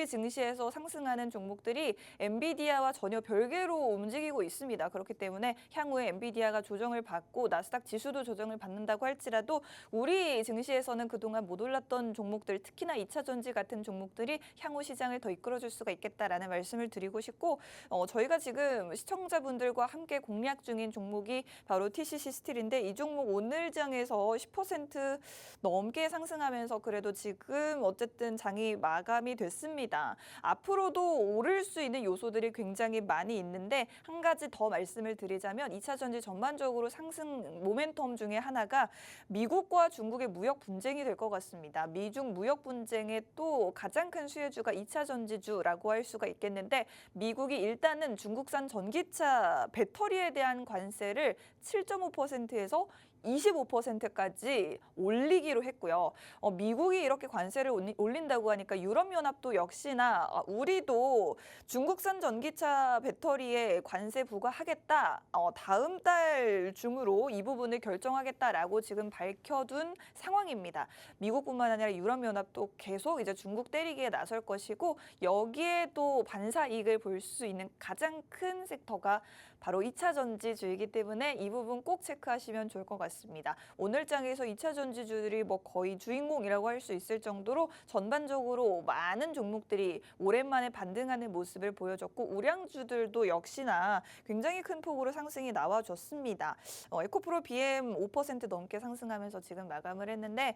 증시에서 상승하는 종목들이 엔비디아와 전혀 별개로 움직이고 있습니다. 그렇기 때문에 향후에 엔비디아가 조정을 받고 나스닥 지수도 조정을 받는다고 할지라도 우리 증시에서는 그동안 못 올랐던 종목들, 특히나 2차 전지 같은 종목들이 향후 시장을 더 이끌어줄 수가 있겠다라는 말씀을 드리고 싶고 저희가 지금 시청자분들과 함께 공략 중인 종목이 바로 TCC 스틸인데 이 종목 오늘장에서 10% 넘게 상승하면서 그래도 지금 어쨌든 장이 마감이 됐습니다. 앞으로도 오를 수 있는 요소들이 굉장히 많이 있는데 한 가지 더 말씀을 드리자면 2차 전지 전반적으로 상승 모멘텀 중에 하나가 미국과 중국의 무역 분쟁이 될 것 같습니다. 미중 무역 분쟁의 또 가장 큰 수혜주가 2차 전지주라고 할 수가 있겠는데 미국이 일단은 중국산 전기차 배터리에 대한 관세를 7.5%에서 25%까지 올리기로 했고요. 미국이 이렇게 관세를 올린다고 하니까 유럽연합도 역시나 우리도 중국산 전기차 배터리에 관세 부과하겠다. 다음 달 중으로 이 부분을 결정하겠다라고 지금 밝혀둔 상황입니다. 미국뿐만 아니라 유럽연합도 계속 이제 중국 때리기에 나설 것이고 여기에 또 반사 이익을 볼 수 있는 가장 큰 섹터가 바로 2차 전지주이기 때문에 이 부분 꼭 체크하시면 좋을 것 같습니다. 오늘 장에서 2차 전지주들이 뭐 거의 주인공이라고 할 수 있을 정도로 전반적으로 많은 종목들이 오랜만에 반등하는 모습을 보여줬고 우량주들도 역시나 굉장히 큰 폭으로 상승이 나와줬습니다. 에코프로 BM 5% 넘게 상승하면서 지금 마감을 했는데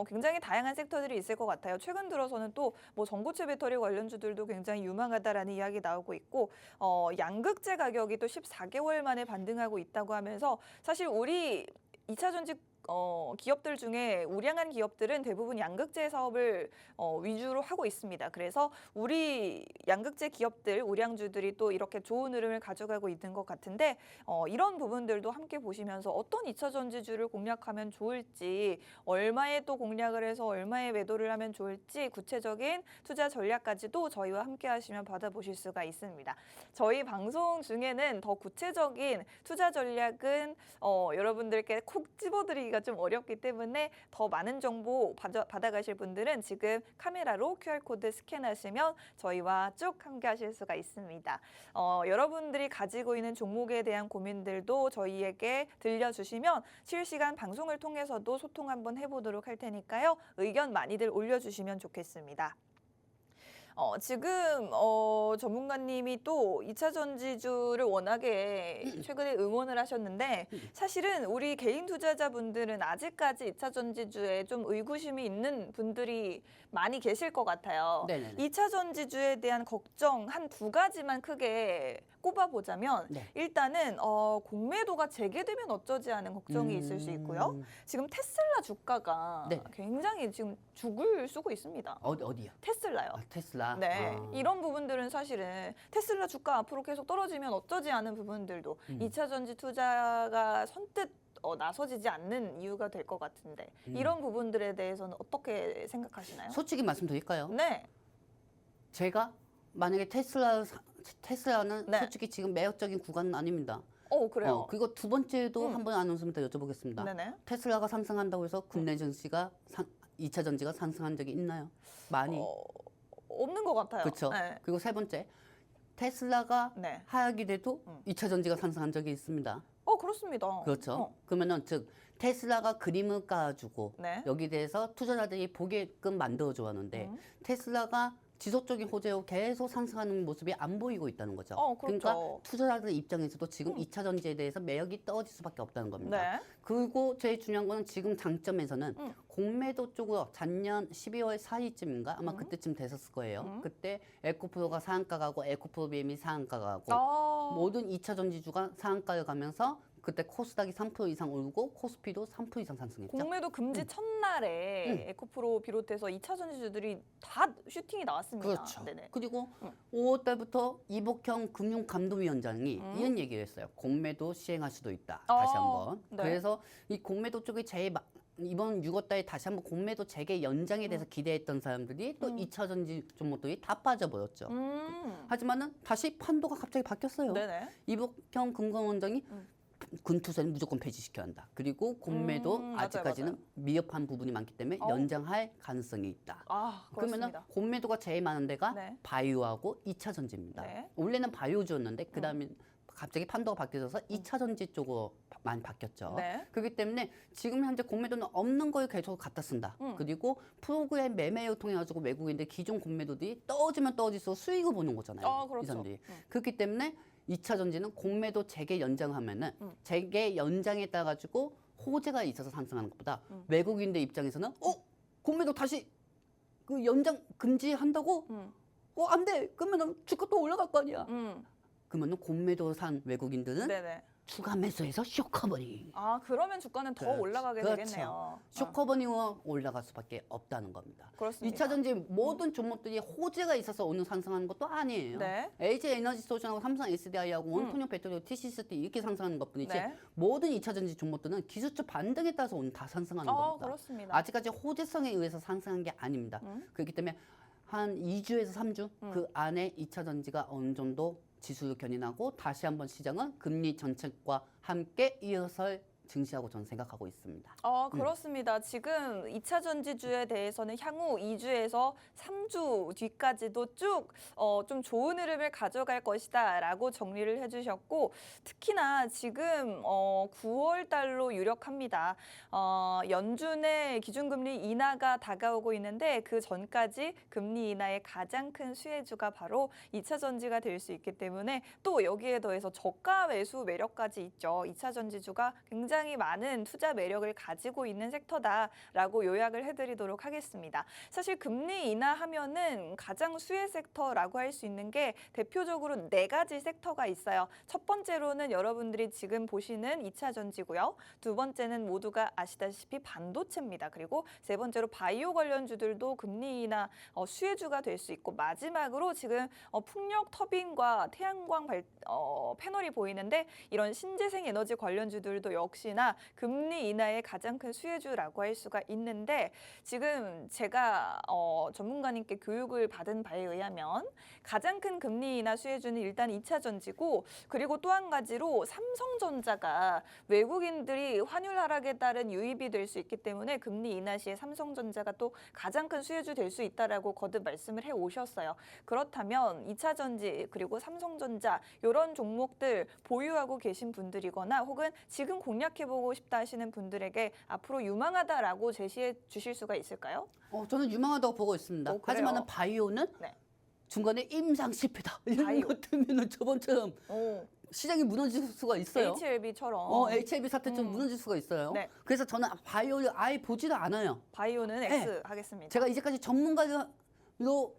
굉장히 다양한 섹터들이 있을 것 같아요. 최근 들어서는 또 뭐 전고체 배터리 관련주들도 굉장히 유망하다라는 이야기 나오고 있고 양극재 가격이 또 14개월 만에 반등하고 있다고 하면서 사실 우리 2차 전지 기업들 중에 우량한 기업들은 대부분 양극재 사업을 위주로 하고 있습니다. 그래서 우리 양극재 기업들, 우량주들이 또 이렇게 좋은 흐름을 가져가고 있는 것 같은데 이런 부분들도 함께 보시면서 어떤 2차 전지주를 공략하면 좋을지, 얼마에 또 공략을 해서 얼마에 매도를 하면 좋을지 구체적인 투자 전략까지도 저희와 함께 하시면 받아보실 수가 있습니다. 저희 방송 중에는 더 구체적인 투자 전략은 여러분들께 콕 집어드리기가 좀 어렵기 때문에 더 많은 정보 받아가실 분들은 지금 카메라로 QR코드 스캔하시면 저희와 쭉 함께 하실 수가 있습니다. 여러분들이 가지고 있는 종목에 대한 고민들도 저희에게 들려주시면 실시간 방송을 통해서도 소통 한번 해보도록 할 테니까요. 의견 많이들 올려주시면 좋겠습니다. 지금 전문가님이 또 2차 전지주를 워낙에 최근에 응원을 하셨는데 사실은 우리 개인 투자자분들은 아직까지 2차 전지주에 좀 의구심이 있는 분들이 많이 계실 것 같아요. 네네네. 2차 전지주에 대한 걱정 한 두 가지만 크게 꼽아보자면 네. 일단은 공매도가 재개되면 어쩌지 하는 걱정이 있을 수 있고요. 지금 테슬라 주가가 네. 굉장히 지금 죽을 쓰고 있습니다. 어디요? 테슬라요. 아, 테슬라. 네, 아. 이런 부분들은 사실은 테슬라 주가 앞으로 계속 떨어지면 어쩌지 하는 부분들도 2차 전지 투자가 선뜻 나서지지 않는 이유가 될 것 같은데 이런 부분들에 대해서는 어떻게 생각하시나요? 솔직히 말씀드릴까요? 네, 제가 만약에 테슬라는 네. 솔직히 지금 매력적인 구간은 아닙니다. 그래요. 그리고 두 번째도 한번 아나운서한테 여쭤보겠습니다. 네네. 테슬라가 상승한다고 해서 국내 증시가 2차 전지가 상승한 적이 있나요? 많이. 없는 것 같아요. 그렇죠. 네. 그리고 세 번째, 테슬라가 네. 하락이 돼도 2차 전지가 상승한 적이 있습니다. 그렇습니다. 그렇죠. 그러면은 즉 테슬라가 그림을 까주고 네. 여기 대해서 투자자들이 보게끔 만들어줘 왔는데 테슬라가 지속적인 호재로 계속 상승하는 모습이 안 보이고 있다는 거죠. 그렇죠. 그러니까 투자자들 입장에서도 지금 2차 전지에 대해서 매력이 떨어질 수밖에 없다는 겁니다. 네. 그리고 제일 중요한 거는 지금 장점에서는 공매도 쪽으로 작년 12월 사이쯤인가 아마 그때쯤 됐었을 거예요. 그때 에코프로가 상한가 가고 에코프로 BM이 상한가 가고 모든 2차 전지주가 상한가를 가면서 그때 코스닥이 3% 이상 오르고 코스피도 3% 이상 상승했죠. 공매도 금지 첫날에 에코프로 비롯해서 2차 전지주들이 다 슈팅이 나왔습니다. 그렇죠. 네네. 그리고 5월 달부터 이복형 금융감독위원장이 이런 얘기를 했어요. 공매도 시행할 수도 있다. 다시 한번. 네. 그래서 이 공매도 쪽이 제일 이번 6월 달에 다시 한번 공매도 재개 연장에 대해서 기대했던 사람들이 또 2차 전지 종목들이 다 빠져버렸죠. 하지만은 다시 판도가 갑자기 바뀌었어요. 네네. 이복형 금감원장이 군투세는 무조건 폐지시켜야 한다. 그리고 공매도 맞아요, 아직까지는 맞아요. 미흡한 부분이 많기 때문에 연장할 가능성이 있다. 그러면은 그렇습니다. 공매도가 제일 많은 데가 네. 바이오하고 2차 전지입니다. 네. 원래는 바이오주였는데 그다음에 갑자기 판도가 바뀌어서 2차 전지 쪽으로 많이 바뀌었죠. 네. 그렇기 때문에 지금 현재 공매도는 없는 걸 계속 갖다 쓴다. 그리고 프로그램 매매를 통해 가지고 외국인들 기존 공매도들이 떨어지면 떨어질수록 수익을 보는 거잖아요. 그렇죠. 이 사람들이. 그렇기 때문에 2차 전지는 공매도 재개 연장하면은 재개 연장에 따라 가지고 호재가 있어서 상승하는 것보다 외국인들 입장에서는 공매도 다시 그 연장 금지한다고? 안 돼. 그러면 주가 또 올라갈 거 아니야. 그러면은 공매도 산 외국인들은 네네. 추가 매수해서 쇼커버닝. 그러면 주가는 더 그렇죠. 올라가게 그렇죠. 되겠네요. 쇼커버닝으로 올라갈 수밖에 없다는 겁니다. 그렇습니다. 2차 전지 모든 종목들이 호재가 있어서 오늘 상승하는 것도 아니에요. 네. LG 에너지 솔루션하고 삼성 SDI하고 원통역 배터리 TCCT 이렇게 상승하는 것뿐이지 네. 모든 2차 전지 종목들은 기술적 반등에 따라서 오늘 다 상승하는 겁니다. 그렇습니다. 아직까지 호재성에 의해서 상승한 게 아닙니다. 그렇기 때문에 한 2주에서 3주 그 안에 2차 전지가 어느 정도 지수를 견인하고 다시 한번 시장은 금리 정책과 함께 이어설 증시하고 저는 생각하고 있습니다. 그렇습니다. 지금 2차 전지주에 대해서는 향후 2주에서 3주 뒤까지도 쭉 좀 좋은 흐름을 가져갈 것이다라고 정리를 해주셨고 특히나 지금 9월 달로 유력합니다. 연준의 기준금리 인하가 다가오고 있는데 그 전까지 금리 인하의 가장 큰 수혜주가 바로 2차 전지가 될 수 있기 때문에 또 여기에 더해서 저가 매수 매력까지 있죠. 2차 전지주가 굉장히 굉장히 많은 투자 매력을 가지고 있는 섹터다라고 요약을 해드리도록 하겠습니다. 사실 금리 인하하면은 가장 수혜 섹터라고 할 수 있는 게 대표적으로 4가지 섹터가 있어요. 첫 번째로는 여러분들이 지금 보시는 2차 전지고요. 두 번째는 모두가 아시다시피 반도체입니다. 그리고 세 번째로 바이오 관련주들도 금리 인하 수혜주가 될 수 있고, 마지막으로 지금 풍력 터빈과 태양광 패널이 보이는데 이런 신재생 에너지 관련주들도 역시나 금리 인하의 가장 큰 수혜주라고 할 수가 있는데, 지금 제가 전문가님께 교육을 받은 바에 의하면 가장 큰 금리 인하 수혜주는 일단 2차 전지고, 그리고 또 한 가지로 삼성전자가 외국인들이 환율 하락에 따른 유입이 될 수 있기 때문에 금리 인하 시에 삼성전자가 또 가장 큰 수혜주 될 수 있다라고 거듭 말씀을 해 오셨어요. 그렇다면 2차 전지 그리고 삼성전자 이런 종목들 보유하고 계신 분들이거나 혹은 지금 공략해보고 싶다 하시는 분들에게 앞으로 유망하다라고 제시해 주실 수가 있을까요? 저는 유망하다고 보고 있습니다. 그래요? 하지만 바이오는 네. 중간에 임상 실패다. 이런 바이오. 것 때문에 저번처럼 시장이 무너질 수가 있어요. HLB처럼. HLB 사태처럼 무너질 수가 있어요. 네. 그래서 저는 바이오를 아예 보지도 않아요. 바이오는 X 하겠습니다. 제가 이제까지 전문가로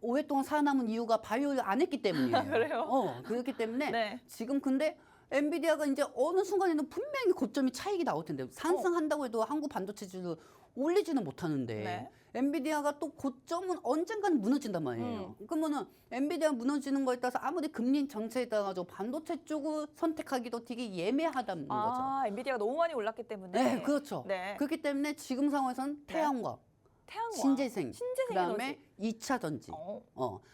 오랫동안 살아남은 이유가 바이오를 안 했기 때문이에요. 그래요? 그렇기 때문에 네. 지금 근데 엔비디아가 이제 어느 순간에는 분명히 고점이 차익이 나올 텐데, 상승한다고 해도 한국 반도체주를 올리지는 못하는데 네. 엔비디아가 또 고점은 언젠가는 무너진단 말이에요. 그러면은 엔비디아 무너지는 거에 따라서 아무리 금리 정책에 따라 반도체 쪽을 선택하기도 되게 예매하다는 거죠. 엔비디아가 너무 많이 올랐기 때문에. 네, 그렇죠. 네. 그렇기 때문에 지금 상황에서는 태양광, 태양광, 신재생, 에너지. 그다음에 2차 전지.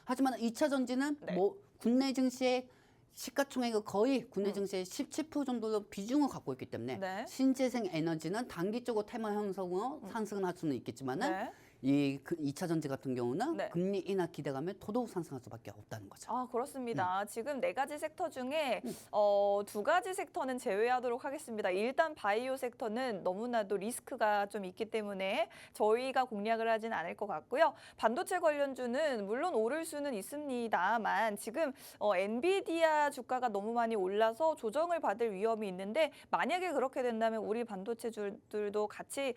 하지만 2차 전지는 네. 뭐 국내 증시의 시가총액이 거의 국내 증시의 17% 정도로 비중을 갖고 있기 때문에 네. 신재생 에너지는 단기적으로 테마 형성으로 상승을 할 수는 있겠지만은 네. 이 2차 전지 같은 경우는 네. 금리 인하 기대감에 더더욱 상승할 수밖에 없다는 거죠. 그렇습니다. 지금 4가지 섹터 중에 2가지 섹터는 제외하도록 하겠습니다. 일단 바이오 섹터는 너무나도 리스크가 좀 있기 때문에 저희가 공략을 하진 않을 것 같고요. 반도체 관련주는 물론 오를 수는 있습니다만 지금 엔비디아 주가가 너무 많이 올라서 조정을 받을 위험이 있는데, 만약에 그렇게 된다면 우리 반도체주들도 같이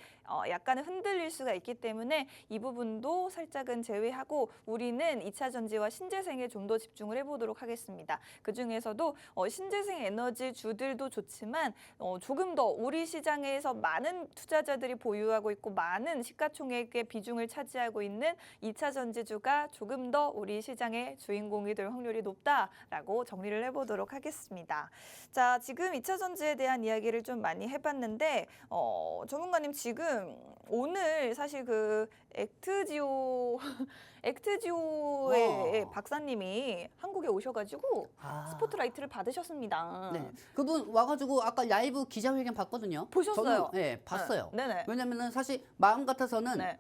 약간은 흔들릴 수가 있기 때문에 이 부분도 살짝은 제외하고 우리는 2차 전지와 신재생에 좀 더 집중을 해보도록 하겠습니다. 그중에서도 신재생 에너지 주들도 좋지만 조금 더 우리 시장에서 많은 투자자들이 보유하고 있고 많은 시가총액의 비중을 차지하고 있는 2차 전지주가 조금 더 우리 시장의 주인공이 될 확률이 높다라고 정리를 해보도록 하겠습니다. 자, 지금 2차 전지에 대한 이야기를 좀 많이 해봤는데 전문가님, 지금 오늘 사실 그 액트지오의 박사님이 한국에 오셔가지고 스포트라이트를 받으셨습니다. 네, 그분 와가지고 아까 라이브 기자회견 봤거든요. 보셨어요? 저는, 네, 봤어요. 네네. 왜냐면은 사실 마음 같아서는 네.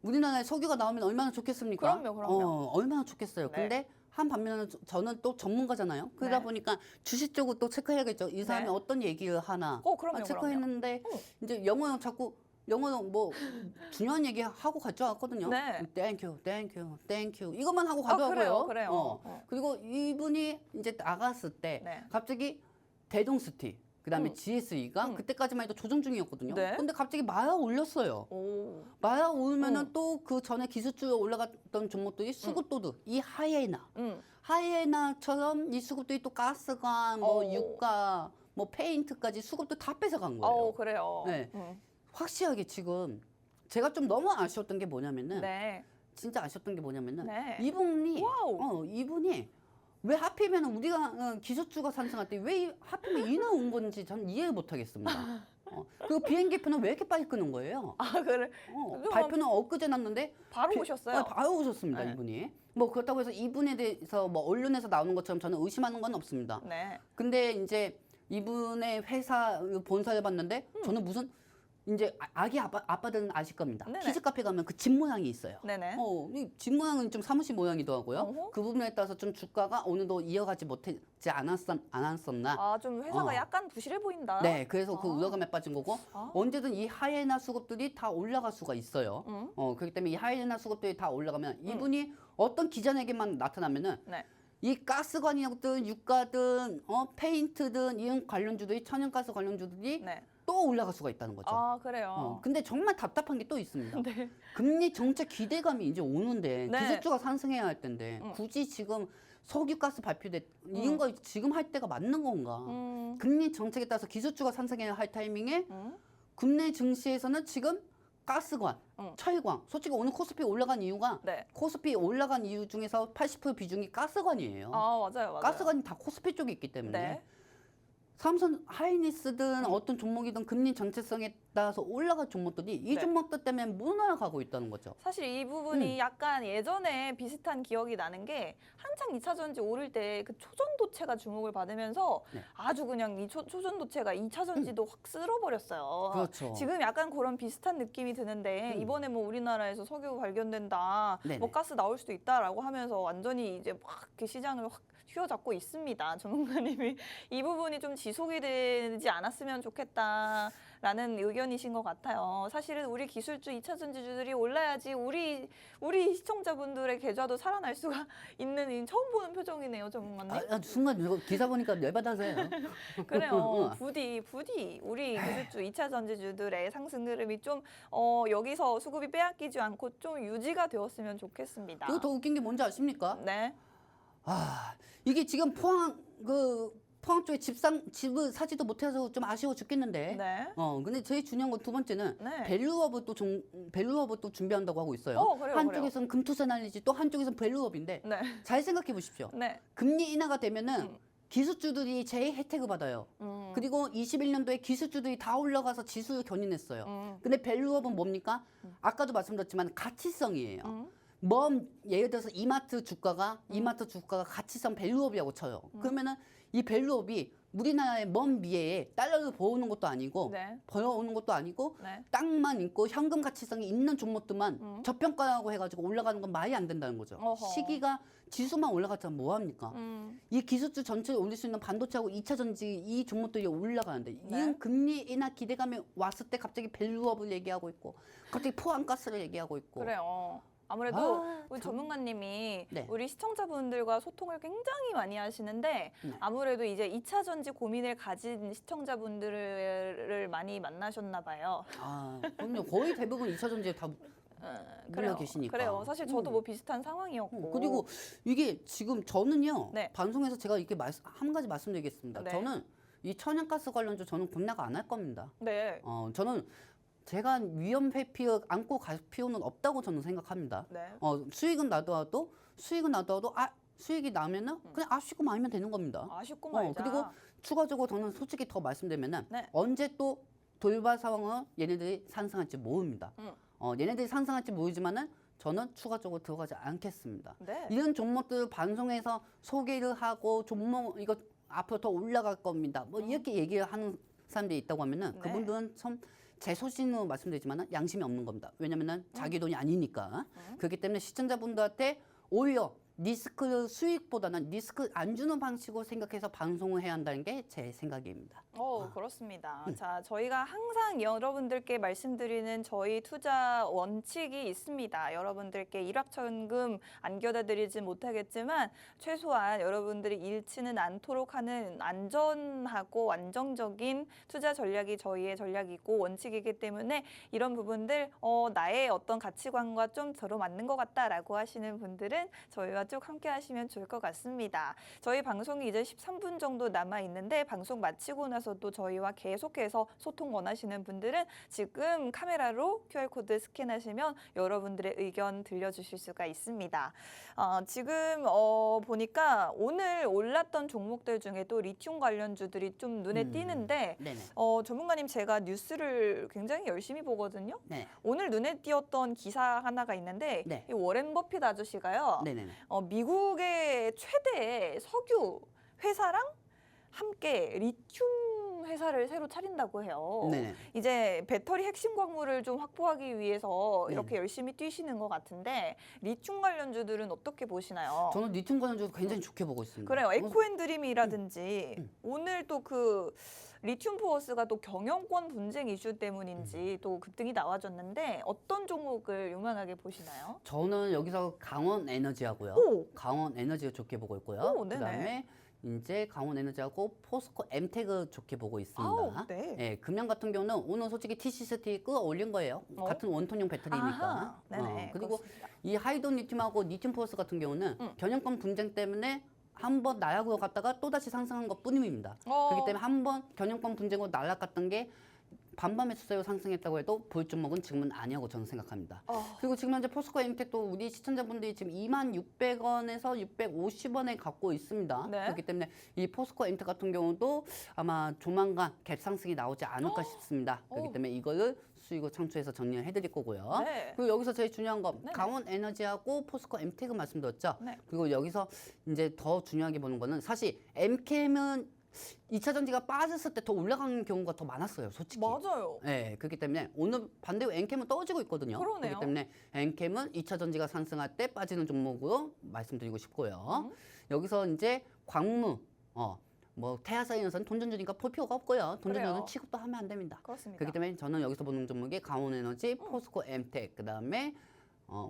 우리나라에 석유가 나오면 얼마나 좋겠습니까? 그럼요. 얼마나 좋겠어요. 네. 근데 한 반면에 저는 또 전문가잖아요. 그러다 네. 보니까 주식 쪽을 또 체크해야겠죠. 이 사람이 네. 어떤 얘기를 하나. 그럼요. 체크했는데 이제 영어 뭐 중요한 얘기 하고 갈 줄 알았거든요. 네. 땡큐 이것만 하고 가더라고요. 그래요. 그리고 이분이 이제 나갔을 때 네. 갑자기 대동스티, 그다음에 GSE가 그때까지만 해도 조정 중이었거든요. 네. 근데 갑자기 마야 올렸어요. 마야 오르면은 또 그 전에 기술주에 올라갔던 종목들이 수급도드, 이 하이에나처럼 이 수급들이 또 가스관, 뭐 유가, 뭐 페인트까지 수급도 다 뺏어간 거예요. 그래요. 네. 확실하게 지금 제가 좀 너무 아쉬웠던 게 뭐냐면은 네. 진짜 아쉬웠던 게 뭐냐면은 네. 이분이 왜 하필이면 우리가 기술주가 상승할 때 왜 하필이면 인하 온 건지 전 이해를 못 하겠습니다. 그리고 비행기표는 왜 이렇게 빨리 끄는 거예요? 그래. 발표는 엊그제 났는데 바로 오셨어요? 바로 오셨습니다. 네. 이분이. 뭐 그렇다고 해서 이분에 대해서 뭐 언론에서 나오는 것처럼 저는 의심하는 건 없습니다. 네. 근데 이제 이분의 회사 본사를 봤는데 저는 무슨 이제 아기 아빠들은 아실 겁니다. 네네. 키즈 카페 가면 그 집 모양이 있어요. 네네. 이 집 모양은 좀 사무실 모양이더라고요. 어허. 그 부분에 따라서 좀 주가가 어느덧 이어가지 못했지 않았었나. 좀 회사가 약간 부실해 보인다. 네, 그래서 그 우려감에 빠진 거고 언제든 이 하이에나 수급들이 다 올라갈 수가 있어요. 그렇기 때문에 이 하이에나 수급들이 다 올라가면 이분이 어떤 기자에게만 나타나면은 네. 이 가스관이든 유가든 페인트든 이런 관련주들이 천연가스 관련주들이 네. 또 올라갈 수가 있다는 거죠. 아, 그래요. 근데 정말 답답한 게 또 있습니다. 네. 금리 정책 기대감이 이제 오는데 네. 기술주가 상승해야 할 텐데 굳이 지금 석유가스 발표돼 이런 거 지금 할 때가 맞는 건가? 금리 정책에 따라서 기술주가 상승해야 할 타이밍에 국내 증시에서는 지금 가스관, 철광, 솔직히 오늘 코스피 올라간 이유가 네. 코스피 올라간 이유 중에서 80% 비중이 가스관이에요. 아, 맞아요. 가스관이 다 코스피 쪽에 있기 때문에 네. 삼성 하이닉스든 어떤 종목이든 금리 정체성에 따라서 올라갈 종목들이 이 네. 종목들 때문에 못 올라가고 있다는 거죠. 사실 이 부분이 약간 예전에 비슷한 기억이 나는 게 한창 2차 전지 오를 때 그 초전도체가 주목을 받으면서 네. 아주 그냥 이 초전도체가 2차 전지도 확 쓸어버렸어요. 그렇죠. 지금 약간 그런 비슷한 느낌이 드는데 이번에 뭐 우리나라에서 석유 발견된다, 네네. 뭐 가스 나올 수도 있다라고 하면서 완전히 이제 막 이렇게 시장을 확 휘어잡고 있습니다. 전문가님이 이 부분이 좀 지속이 되지 않았으면 좋겠다라는 의견이신 것 같아요. 사실은 우리 기술주 2차 전지주들이 올라야지 우리 시청자분들의 계좌도 살아날 수가 있는 이 처음 보는 표정이네요, 전문가님. 순간 이거 기사 보니까 열받아서요. 그래요. 부디 우리 기술주 2차 전지주들의 상승 흐름이 좀 여기서 수급이 빼앗기지 않고 좀 유지가 되었으면 좋겠습니다. 이거 더 웃긴 게 뭔지 아십니까? 네. 이게 지금 포항 쪽에 집을 사지도 못해서 좀 아쉬워 죽겠는데. 네. 근데 제일 중요한 건 두 번째는 네. 밸류업을 또 준비한다고 하고 있어요. 그래요, 한쪽에서는 금투자 날리지 또 한쪽에서는 밸류업인데 네. 잘 생각해 보십시오. 네. 금리 인하가 되면은 기술주들이 제일 혜택을 받아요. 그리고 21년도에 기술주들이 다 올라가서 지수를 견인했어요. 근데 밸류업은 뭡니까? 아까도 말씀드렸지만 가치성이에요. 예를 들어서 이마트 주가가 가치성 밸류업이라고 쳐요. 그러면은 이 밸류업이 우리나라의 먼 미래에 달러를 벌어오는 것도 아니고 네. 벌어오는 것도 아니고 네. 땅만 있고 현금 가치성이 있는 종목들만 저평가라고 해가지고 올라가는 건 말이 안 된다는 거죠. 어허. 시기가 지수만 올라갔자면 뭐합니까? 이 기술주 전체를 올릴 수 있는 반도체하고 2차 전지 이 종목들이 올라가는데 이런 금리 인하 기대감이 왔을 때 갑자기 밸류업을 얘기하고 있고 갑자기 포항가스를 얘기하고 있고 그래요. 아무래도 우리 참. 전문가님이 네. 우리 시청자분들과 소통을 굉장히 많이 하시는데 네. 아무래도 이제 2차 전지 고민을 가진 시청자분들을 많이 만나셨나 봐요. 그럼요. 거의 대부분 2차 전지에 다 물려 계시니까. 그래요. 사실 저도 뭐 비슷한 상황이었고. 그리고 이게 지금 저는요. 네. 방송에서 제가 이렇게 한 가지 말씀드리겠습니다. 네. 저는 이 천연가스 관련주 저는 공략 안 할 겁니다. 네. 저는 제가 위험 회피를 안고 갈 필요는 없다고 저는 생각합니다. 네. 수익은 나더라도 수익이 나면은 그냥 아쉽고 말면 되는 겁니다. 아쉽고 말자. 그리고 추가적으로 저는 솔직히 더 말씀드리면은 네. 언제 또 돌발 상황을 얘네들이 상승할지 모릅니다. 얘네들이 상승할지 모르지만은 저는 추가적으로 들어가지 않겠습니다. 네. 이런 종목들 방송에서 소개를 하고 종목 이거 앞으로 더 올라갈 겁니다. 뭐 이렇게 얘기를 하는 사람들이 있다고 하면은 네. 그분들은 참 제 소신으로 말씀드리지만은 양심이 없는 겁니다. 왜냐면은 자기 돈이 아니니까. 그렇기 때문에 시청자분들한테 오히려 리스크 수익보다는 리스크 안 주는 방식으로 생각해서 방송을 해야 한다는 게 제 생각입니다. 그렇습니다. 자, 저희가 항상 여러분들께 말씀드리는 저희 투자 원칙이 있습니다. 여러분들께 일확천금 안겨다 드리지 못하겠지만 최소한 여러분들이 잃지는 않도록 하는 안전하고 안정적인 투자 전략이 저희의 전략이고 원칙이기 때문에 이런 부분들 나의 어떤 가치관과 좀 들어맞는 것 같다라고 하시는 분들은 저희와 쭉 함께 하시면 좋을 것 같습니다. 저희 방송이 이제 13분 정도 남아 있는데 방송 마치고 나서도 저희와 계속해서 소통 원하시는 분들은 지금 카메라로 QR코드 스캔하시면 여러분들의 의견 들려주실 수가 있습니다. 지금 보니까 오늘 올랐던 종목들 중에도 리튬 관련주들이 좀 눈에 띄는데 네네. 전문가님 제가 뉴스를 굉장히 열심히 보거든요. 네. 오늘 눈에 띄었던 기사 하나가 있는데 네. 이 워렌 버핏 아저씨가요. 네네네. 미국의 최대 석유 회사랑 함께 리튬 회사를 새로 차린다고 해요. 네네. 이제 배터리 핵심 광물을 좀 확보하기 위해서 네. 이렇게 열심히 뛰시는 것 같은데 리튬 관련주들은 어떻게 보시나요? 저는 리튬 관련주 굉장히 좋게 보고 있습니다. 그래요. 에코앤드림이라든지 오늘 또 그 리튬 포어스가 또 경영권 분쟁 이슈 때문인지 또 급등이 나와줬는데 어떤 종목을 유망하게 보시나요? 저는 여기서 강원 에너지하고요. 오! 강원 에너지를 좋게 보고 있고요. 오, 네네. 그다음에 이제 강원에너지하고 포스코 엠텍을 좋게 보고 있습니다. 아우, 네. 예, 금양 같은 경우는 오늘 솔직히 TCCT 끌어올린 거예요. 같은 원톤형 배터리니까. 아하, 네네, 그리고 그렇습니다. 이 하이돈 리튬하고 리튬 포스 같은 경우는 경영권 분쟁 때문에 한번 나락으로 갔다가 또다시 상승한 것 뿐입니다. 그렇기 때문에 한번 경영권 분쟁으로 날아갔던 게 반밤에 수세로 상승했다고 해도 볼 종목은 지금은 아니라고 저는 생각합니다. 그리고 지금 현재 포스코 엠텍도 우리 시청자분들이 지금 26,600원에서 650원에 갖고 있습니다. 네. 그렇기 때문에 이 포스코 엠텍 같은 경우도 아마 조만간 갭 상승이 나오지 않을까 싶습니다. 그렇기 때문에 이거를 수익을 창출해서 정리를 해드릴 거고요. 네. 그리고 여기서 제일 중요한 거 네. 강원 에너지하고 포스코 엠텍을 말씀드렸죠. 네. 그리고 여기서 이제 더 중요하게 보는 거는 사실 엠캠은 2차 전지가 빠졌을 때 더 올라가는 경우가 더 많았어요, 솔직히. 맞아요. 네, 그렇기 때문에 오늘 반대로 엔캠은 떨어지고 있거든요. 그러네요. 그렇기 때문에 엔캠은 2차 전지가 상승할 때 빠지는 종목으로 말씀드리고 싶고요. 여기서 이제 광무, 뭐 태아사이언스는 돈 전주니까 볼 필요가 없고요. 돈 그래요. 전주는 취급도 하면 안 됩니다. 그렇습니다. 그렇기 때문에 저는 여기서 보는 종목이 강원에너지, 포스코 엠텍, 그다음에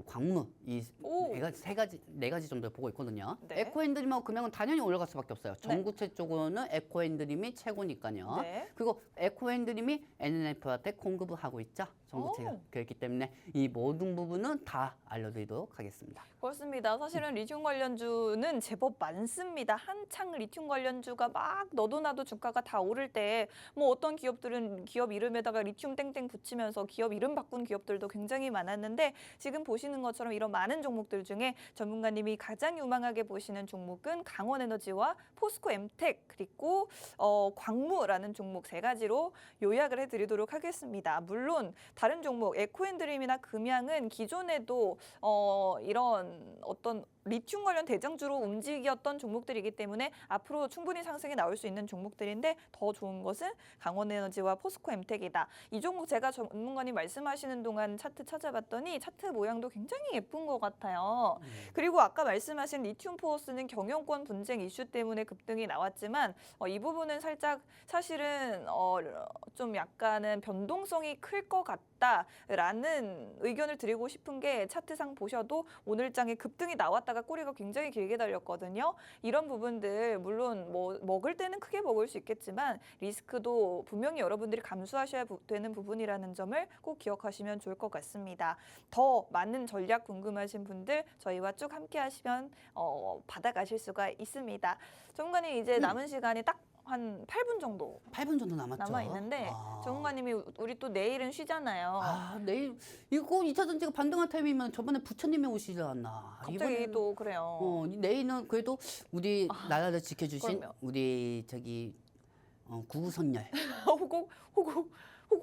광무 이 오. 네 가지 정도 보고 있거든요. 네. 에코핸드림하고 금양은 당연히 올라갈 수밖에 없어요. 전구체 쪽으로는 에코핸드림이 최고니까요. 네. 그리고 에코핸드림이 NNF한테 공급을 하고 있죠. 전구체가. 오. 그렇기 때문에 이 모든 부분은 다 알려드리도록 하겠습니다. 그렇습니다. 사실은 리튬 관련주는 제법 많습니다. 한창 리튬 관련주가 막 너도 나도 주가가 다 오를 때 뭐 어떤 기업들은 기업 이름에다가 리튬 땡땡 붙이면서 기업 이름 바꾼 기업들도 굉장히 많았는데 지금 보시는 것처럼 이런 많은 종목들 중에 전문가님이 가장 유망하게 보시는 종목은 강원에너지와 포스코 엠텍 그리고 광무라는 종목 세 가지로 요약을 해드리도록 하겠습니다. 물론 다른 종목 에코앤드림이나 금양은 기존에도 이런 어떤 리튬 관련 대장주로 움직였던 종목들이기 때문에 앞으로 충분히 상승이 나올 수 있는 종목들인데 더 좋은 것은 강원에너지와 포스코 엠텍이다. 이 종목 제가 전문가님 말씀하시는 동안 차트 찾아봤더니 차트 모양도 굉장히 예쁜 것 같아요. 그리고 아까 말씀하신 리튬 포스는 경영권 분쟁 이슈 때문에 급등이 나왔지만 이 부분은 살짝 사실은 좀 약간은 변동성이 클 것 같다라는 의견을 드리고 싶은 게 차트상 보셔도 오늘장에 급등이 나왔다가 꼬리가 굉장히 길게 달렸거든요. 이런 부분들 물론 뭐 먹을 때는 크게 먹을 수 있겠지만 리스크도 분명히 여러분들이 감수하셔야 되는 부분이라는 점을 꼭 기억하시면 좋을 것 같습니다. 더 많은 전략 궁금하신 분들 저희와 쭉 함께 하시면 받아가실 수가 있습니다. 전문가님 이제 남은 시간이 딱 한 8분 정도 8분 정도 남았죠. 남아 있는데 전문가님이 우리 또 내일은 쉬잖아요. 내일 이거 2차 전지가 반등한 타임이면 저번에 부처님이 오시지 않나. 갑자기 또 그래요. 내일은 그래도 우리 나라를 지켜주신 그럼요. 우리 구구선열. 호구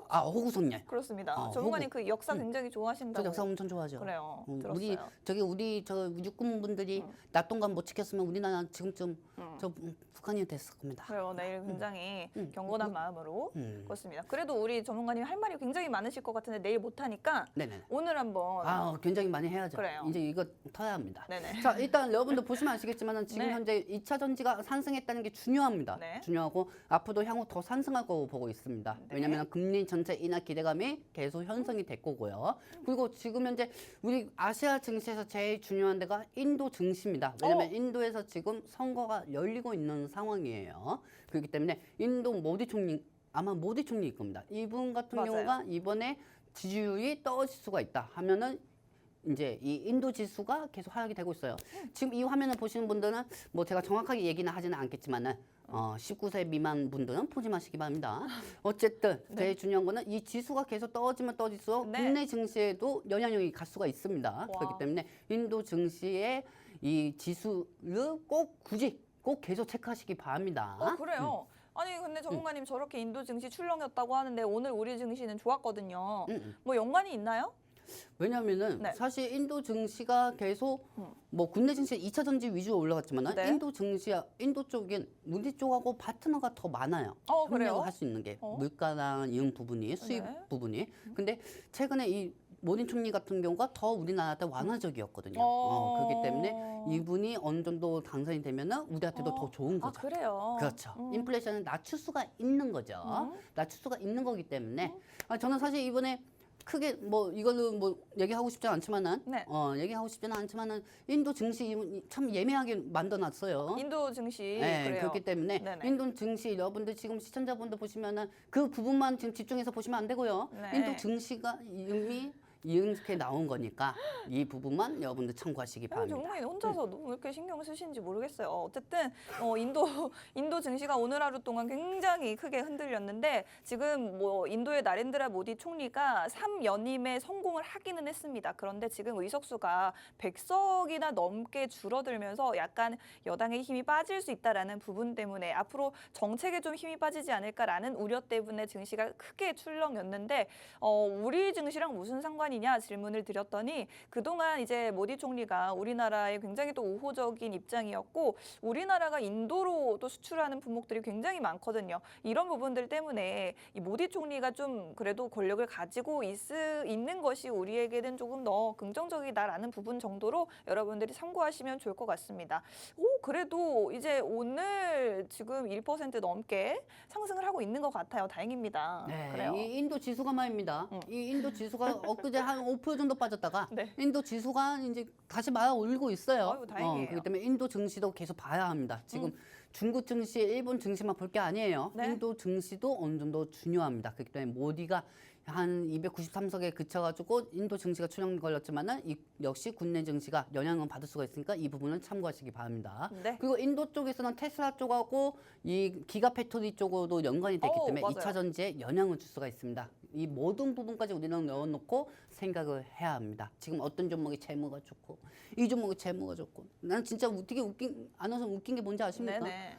호구선열. 그렇습니다. 전문가님 그 역사 굉장히 저 좋아하신다고. 역사 엄청 좋아하죠. 그래요. 우리 들었어요. 우리 저 육군분들이 낮동감 못 지켰으면 우리나라 지금쯤 저 북한이 됐을 겁니다. 그래요. 내일 굉장히 경건한 마음으로 그렇습니다. 그래도 우리 전문가님 할 말이 굉장히 많으실 것 같은데 내일 못 하니까 네네. 오늘 한번 굉장히 많이 해야죠. 그래요. 이제 이거 터야 합니다. 네네. 자, 일단 여러분들 보시면 아시겠지만 지금 네. 현재 2차 전지가 상승했다는 게 중요합니다. 네. 중요하고 앞으로도 향후 더 상승할 거고 보고 있습니다. 네. 왜냐하면 금리 전체 인하 기대감이 계속 형성이 될 거고요. 그리고 지금 현재 우리 아시아 증시에서 제일 중요한 데가 인도 증시입니다. 왜냐하면 인도에서 지금 선거가 열리고 있는 상황이에요. 그렇기 때문에 인도 모디 총리 아마 모디 총리일 겁니다. 이분 같은 맞아요. 경우가 이번에 지지율이 떨어질 수가 있다 하면은 이제 이 인도 지수가 계속 하락이 되고 있어요. 지금 이 화면을 보시는 분들은 뭐 제가 정확하게 얘기는 하지는 않겠지만은 19세 미만 분들은 보지 마시기 바랍니다. 어쨌든 제일 중요한 거는 이 지수가 계속 떨어지면 떨어질수록 네. 국내 증시에도 영향력이 갈 수가 있습니다. 그렇기 때문에 인도 증시의 이 지수를 꼭 계속 체크하시기 바랍니다. 그래요. 아니 근데 전문가님 저렇게 인도 증시 출렁였다고 하는데 오늘 우리 증시는 좋았거든요. 뭐 연관이 있나요? 왜냐하면은 네. 사실 인도 증시가 계속 뭐 국내 증시 2차 전지 위주로 올라갔지만은 네. 인도 쪽엔 우리 쪽하고 파트너가 더 많아요. 그래요? 협력을 할 수 있는 게 물가랑 이런 부분이 수입 네. 부분이. 근데 최근에 이 모딘 총리 같은 경우가 더 우리나라한테 완화적이었거든요. 그렇기 때문에 이분이 어느 정도 당선이 되면은 우리한테도 더 좋은 거죠. 그래요. 그렇죠. 인플레이션을 낮출 수가 있는 거죠. 낮출 수가 있는 거기 때문에 저는 사실 이번에 크게 뭐 이거는 뭐 얘기하고 싶지 않지만은 네. 얘기하고 싶지는 않지만은 인도 증시 참 예매하게 만들어놨어요. 인도 증시 네, 그래요. 그렇기 때문에 네네. 인도 증시 여러분들 지금 시청자분들 보시면은 그 부분만 지금 집중해서 보시면 안 되고요. 네. 인도 증시가 이미 이렇게 나온 거니까 이 부분만 여러분들 참고하시기 바랍니다. 정말 혼자서 너무 이렇게 신경 쓰시는지 모르겠어요. 어쨌든 인도 증시가 오늘 하루 동안 굉장히 크게 흔들렸는데 지금 뭐 인도의 나렌드라 모디 총리가 3연임에 성공을 하기는 했습니다. 그런데 지금 의석수가 100석이나 넘게 줄어들면서 약간 여당의 힘이 빠질 수 있다라는 부분 때문에 앞으로 정책에 좀 힘이 빠지지 않을까라는 우려 때문에 증시가 크게 출렁였는데 우리 증시랑 무슨 상관이냐 질문을 드렸더니 그동안 이제 모디 총리가 우리나라에 굉장히 또 우호적인 입장이었고 우리나라가 인도로 또 수출하는 품목들이 굉장히 많거든요. 이런 부분들 때문에 이 모디 총리가 좀 그래도 권력을 가지고 있는 것이 우리에게는 조금 더 긍정적이다라는 부분 정도로 여러분들이 참고하시면 좋을 것 같습니다. 그래도 이제 오늘 지금 1% 넘게 상승을 하고 있는 것 같아요. 다행입니다. 네, 그래요. 이 인도 지수가 말입니다. 이 인도 지수가 엊그제 한 5% 정도 빠졌다가 네. 인도 지수가 이제 다시 말아 올리고 있어요. 아유, 다행이에요. 그렇기 때문에 인도 증시도 계속 봐야 합니다. 지금 중국 증시, 일본 증시만 볼 게 아니에요. 네. 인도 증시도 어느 정도 중요합니다. 그렇기 때문에 모디가 한 293석에 그쳐가지고 인도 증시가 출렁 걸렸지만은 역시 국내 증시가 영향을 받을 수가 있으니까 이 부분은 참고하시기 바랍니다. 네. 그리고 인도 쪽에서는 테슬라 쪽하고 이 기가 팩토리 쪽으로도 연관이 됐기 때문에 맞아요. 2차 전지에 영향을 줄 수가 있습니다. 이 모든 부분까지 우리는 넣어놓고 생각을 해야 합니다. 지금 어떤 종목이 재무가 좋고 이 종목이 재무가 좋고 나는 진짜 되게 아나운서 웃긴 게 뭔지 아십니까? 네네.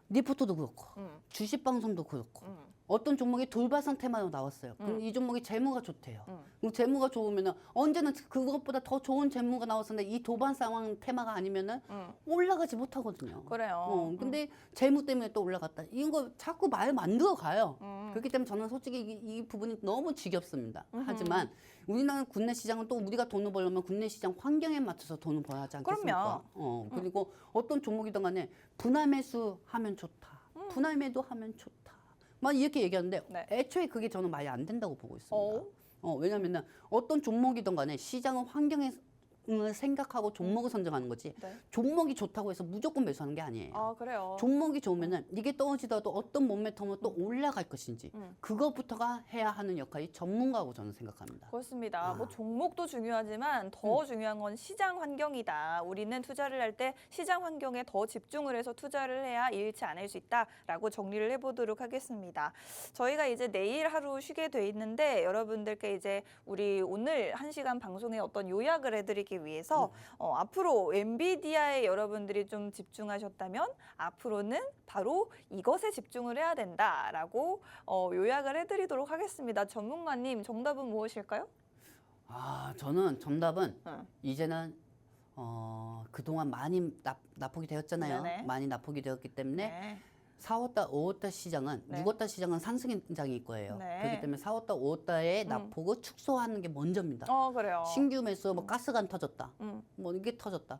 리포트도 그렇고 주식 방송도 그렇고 어떤 종목이 돌발상 테마로 나왔어요. 그럼 이 종목이 재무가 좋대요. 그럼 재무가 좋으면은 언제는 그것보다 더 좋은 재무가 나왔었는데 이 돌발상 테마가 아니면은 올라가지 못하거든요. 그래요. 근데 재무 때문에 또 올라갔다. 이런 거 자꾸 말 만들어 가요. 그렇기 때문에 저는 솔직히 이 부분이 너무 지겹습니다. 하지만 우리나라 국내 시장은 또 우리가 돈을 벌려면 국내 시장 환경에 맞춰서 돈을 벌어야 하지 않겠습니까? 그리고 어떤 종목이든 간에 분할 매수 하면 좋다. 분할 매도 하면 좋다. 막 이렇게 얘기하는데 네. 애초에 그게 저는 말이 안 된다고 보고 있습니다. 왜냐면은 어떤 종목이든 간에 시장은 환경에 생각하고 종목을 선정하는 거지 네. 종목이 좋다고 해서 무조건 매수하는 게 아니에요. 아, 그래요. 종목이 좋으면은 이게 떨어지더라도 어떤 모멘텀으로 또 올라갈 것인지 그것부터가 해야 하는 역할이 전문가라고 저는 생각합니다. 그렇습니다. 뭐 종목도 중요하지만 더 중요한 건 시장 환경이다. 우리는 투자를 할 때 시장 환경에 더 집중을 해서 투자를 해야 잃지 않을 수 있다라고 정리를 해보도록 하겠습니다. 저희가 이제 내일 하루 쉬게 돼 있는데 여러분들께 이제 우리 오늘 1시간 방송에 어떤 요약을 해드리기 위해서 앞으로 엔비디아에 여러분들이 좀 집중하셨다면 앞으로는 바로 이것에 집중을 해야 된다라고 요약을 해드리도록 하겠습니다. 전문가님 정답은 무엇일까요? 저는 정답은 응. 이제는 그동안 많이 납폭이 되었잖아요. 네네. 많이 납폭이 되었기 때문에 네. 4월달, 5월달 시장은 네. 6월달 시장은 상승장일 거예요. 네. 그렇기 때문에 4월달, 5월달에 납폭을 축소하는 게 먼저입니다. 그래요. 신규 매수 뭐 가스관 터졌다. 음. 뭐 이게 터졌다.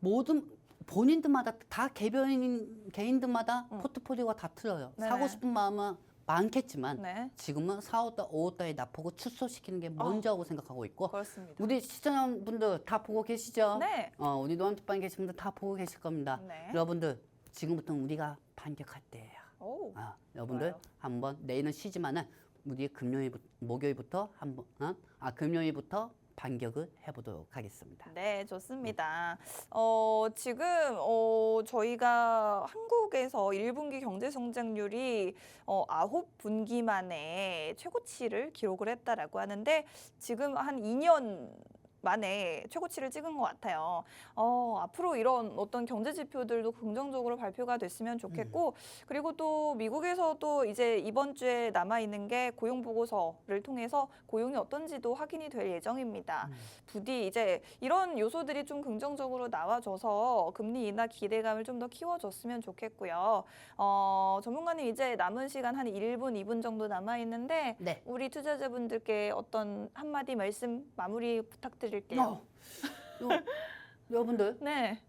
모든 본인들마다 다 개인들마다 포트폴리오가 다 틀려요. 네네. 사고 싶은 마음은 많겠지만 네. 지금은 지금은 4월달, 5월달에 납폭을 축소시키는 게 먼저라고 생각하고 있고 그렇습니다. 우리 시청자분들 다 보고 계시죠? 네. 우리 노안투방에 계신 분들 다 보고 계실 겁니다. 네. 여러분들 지금부터는 우리가 반격할 때예요. 오. 여러분들 좋아요. 한번 내일은 쉬지만은 우리 목요일부터 한번 금요일부터 반격을 해보도록 하겠습니다. 네, 좋습니다. 지금 저희가 한국에서 1분기 경제 성장률이 9분기 만에 최고치를 기록을 했다라고 하는데 지금 한 2년 만에 최고치를 찍은 것 같아요. 앞으로 이런 어떤 경제 지표들도 긍정적으로 발표가 됐으면 좋겠고, 그리고 또 미국에서도 이제 이번 주에 남아 있는 게 고용 보고서를 통해서 고용이 어떤지도 확인이 될 예정입니다. 부디 이제 이런 요소들이 좀 긍정적으로 나와줘서 금리 인하 기대감을 좀 더 키워줬으면 좋겠고요. 전문가님 이제 남은 시간 한 1분, 2분 정도 남아 있는데 네. 우리 투자자분들께 어떤 한마디 말씀 마무리 부탁드릴게요. 여러분들 네.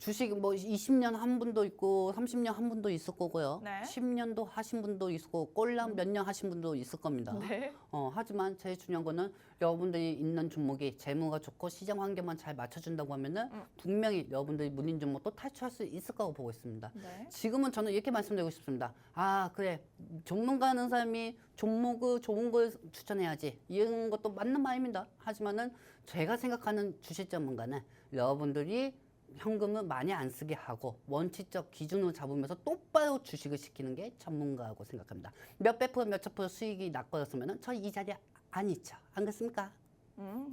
주식 뭐 20년 한 분도 있고 30년 한 분도 있을 거고요. 네. 10년도 하신 분도 있을 거고 꼴랑 몇 년 하신 분도 있을 겁니다. 네. 하지만 제일 중요한 거는 여러분들이 있는 종목이 재무가 좋고 시장 환경만 잘 맞춰준다고 하면은 분명히 여러분들이 문인 종목도 탈출할 수 있을 거라고 보고 있습니다. 네. 지금은 저는 이렇게 말씀드리고 싶습니다. 아, 그래. 전문가 하는 사람이 종목을 좋은 걸 추천해야지. 이런 것도 맞는 말입니다. 하지만은 제가 생각하는 주식 전문가는 여러분들이 현금을 많이 안 쓰게 하고 원칙적 기준을 잡으면서 똑바로 주식을 시키는 게 전문가라고 생각합니다. 몇백 프로 몇천 프로 수익이 났거였으면 저 이 자리에 안 있죠. 안 그렇습니까?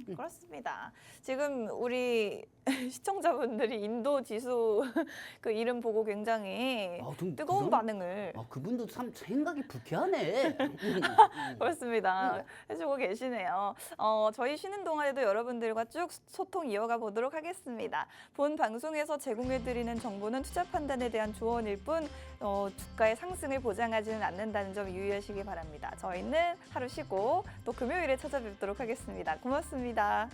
그렇습니다. 지금 우리 시청자분들이 인도 지수 그 이름 보고 굉장히 뜨거운 반응을 그분도 참 생각이 불쾌하네. 그렇습니다. 해주고 계시네요. 저희 쉬는 동안에도 여러분들과 쭉 소통 이어가 보도록 하겠습니다. 본 방송에서 제공해드리는 정보는 투자 판단에 대한 조언일 뿐 주가의 상승을 보장하지는 않는다는 점 유의하시기 바랍니다. 저희는 하루 쉬고 또 금요일에 찾아뵙도록 하겠습니다. 고맙습니다.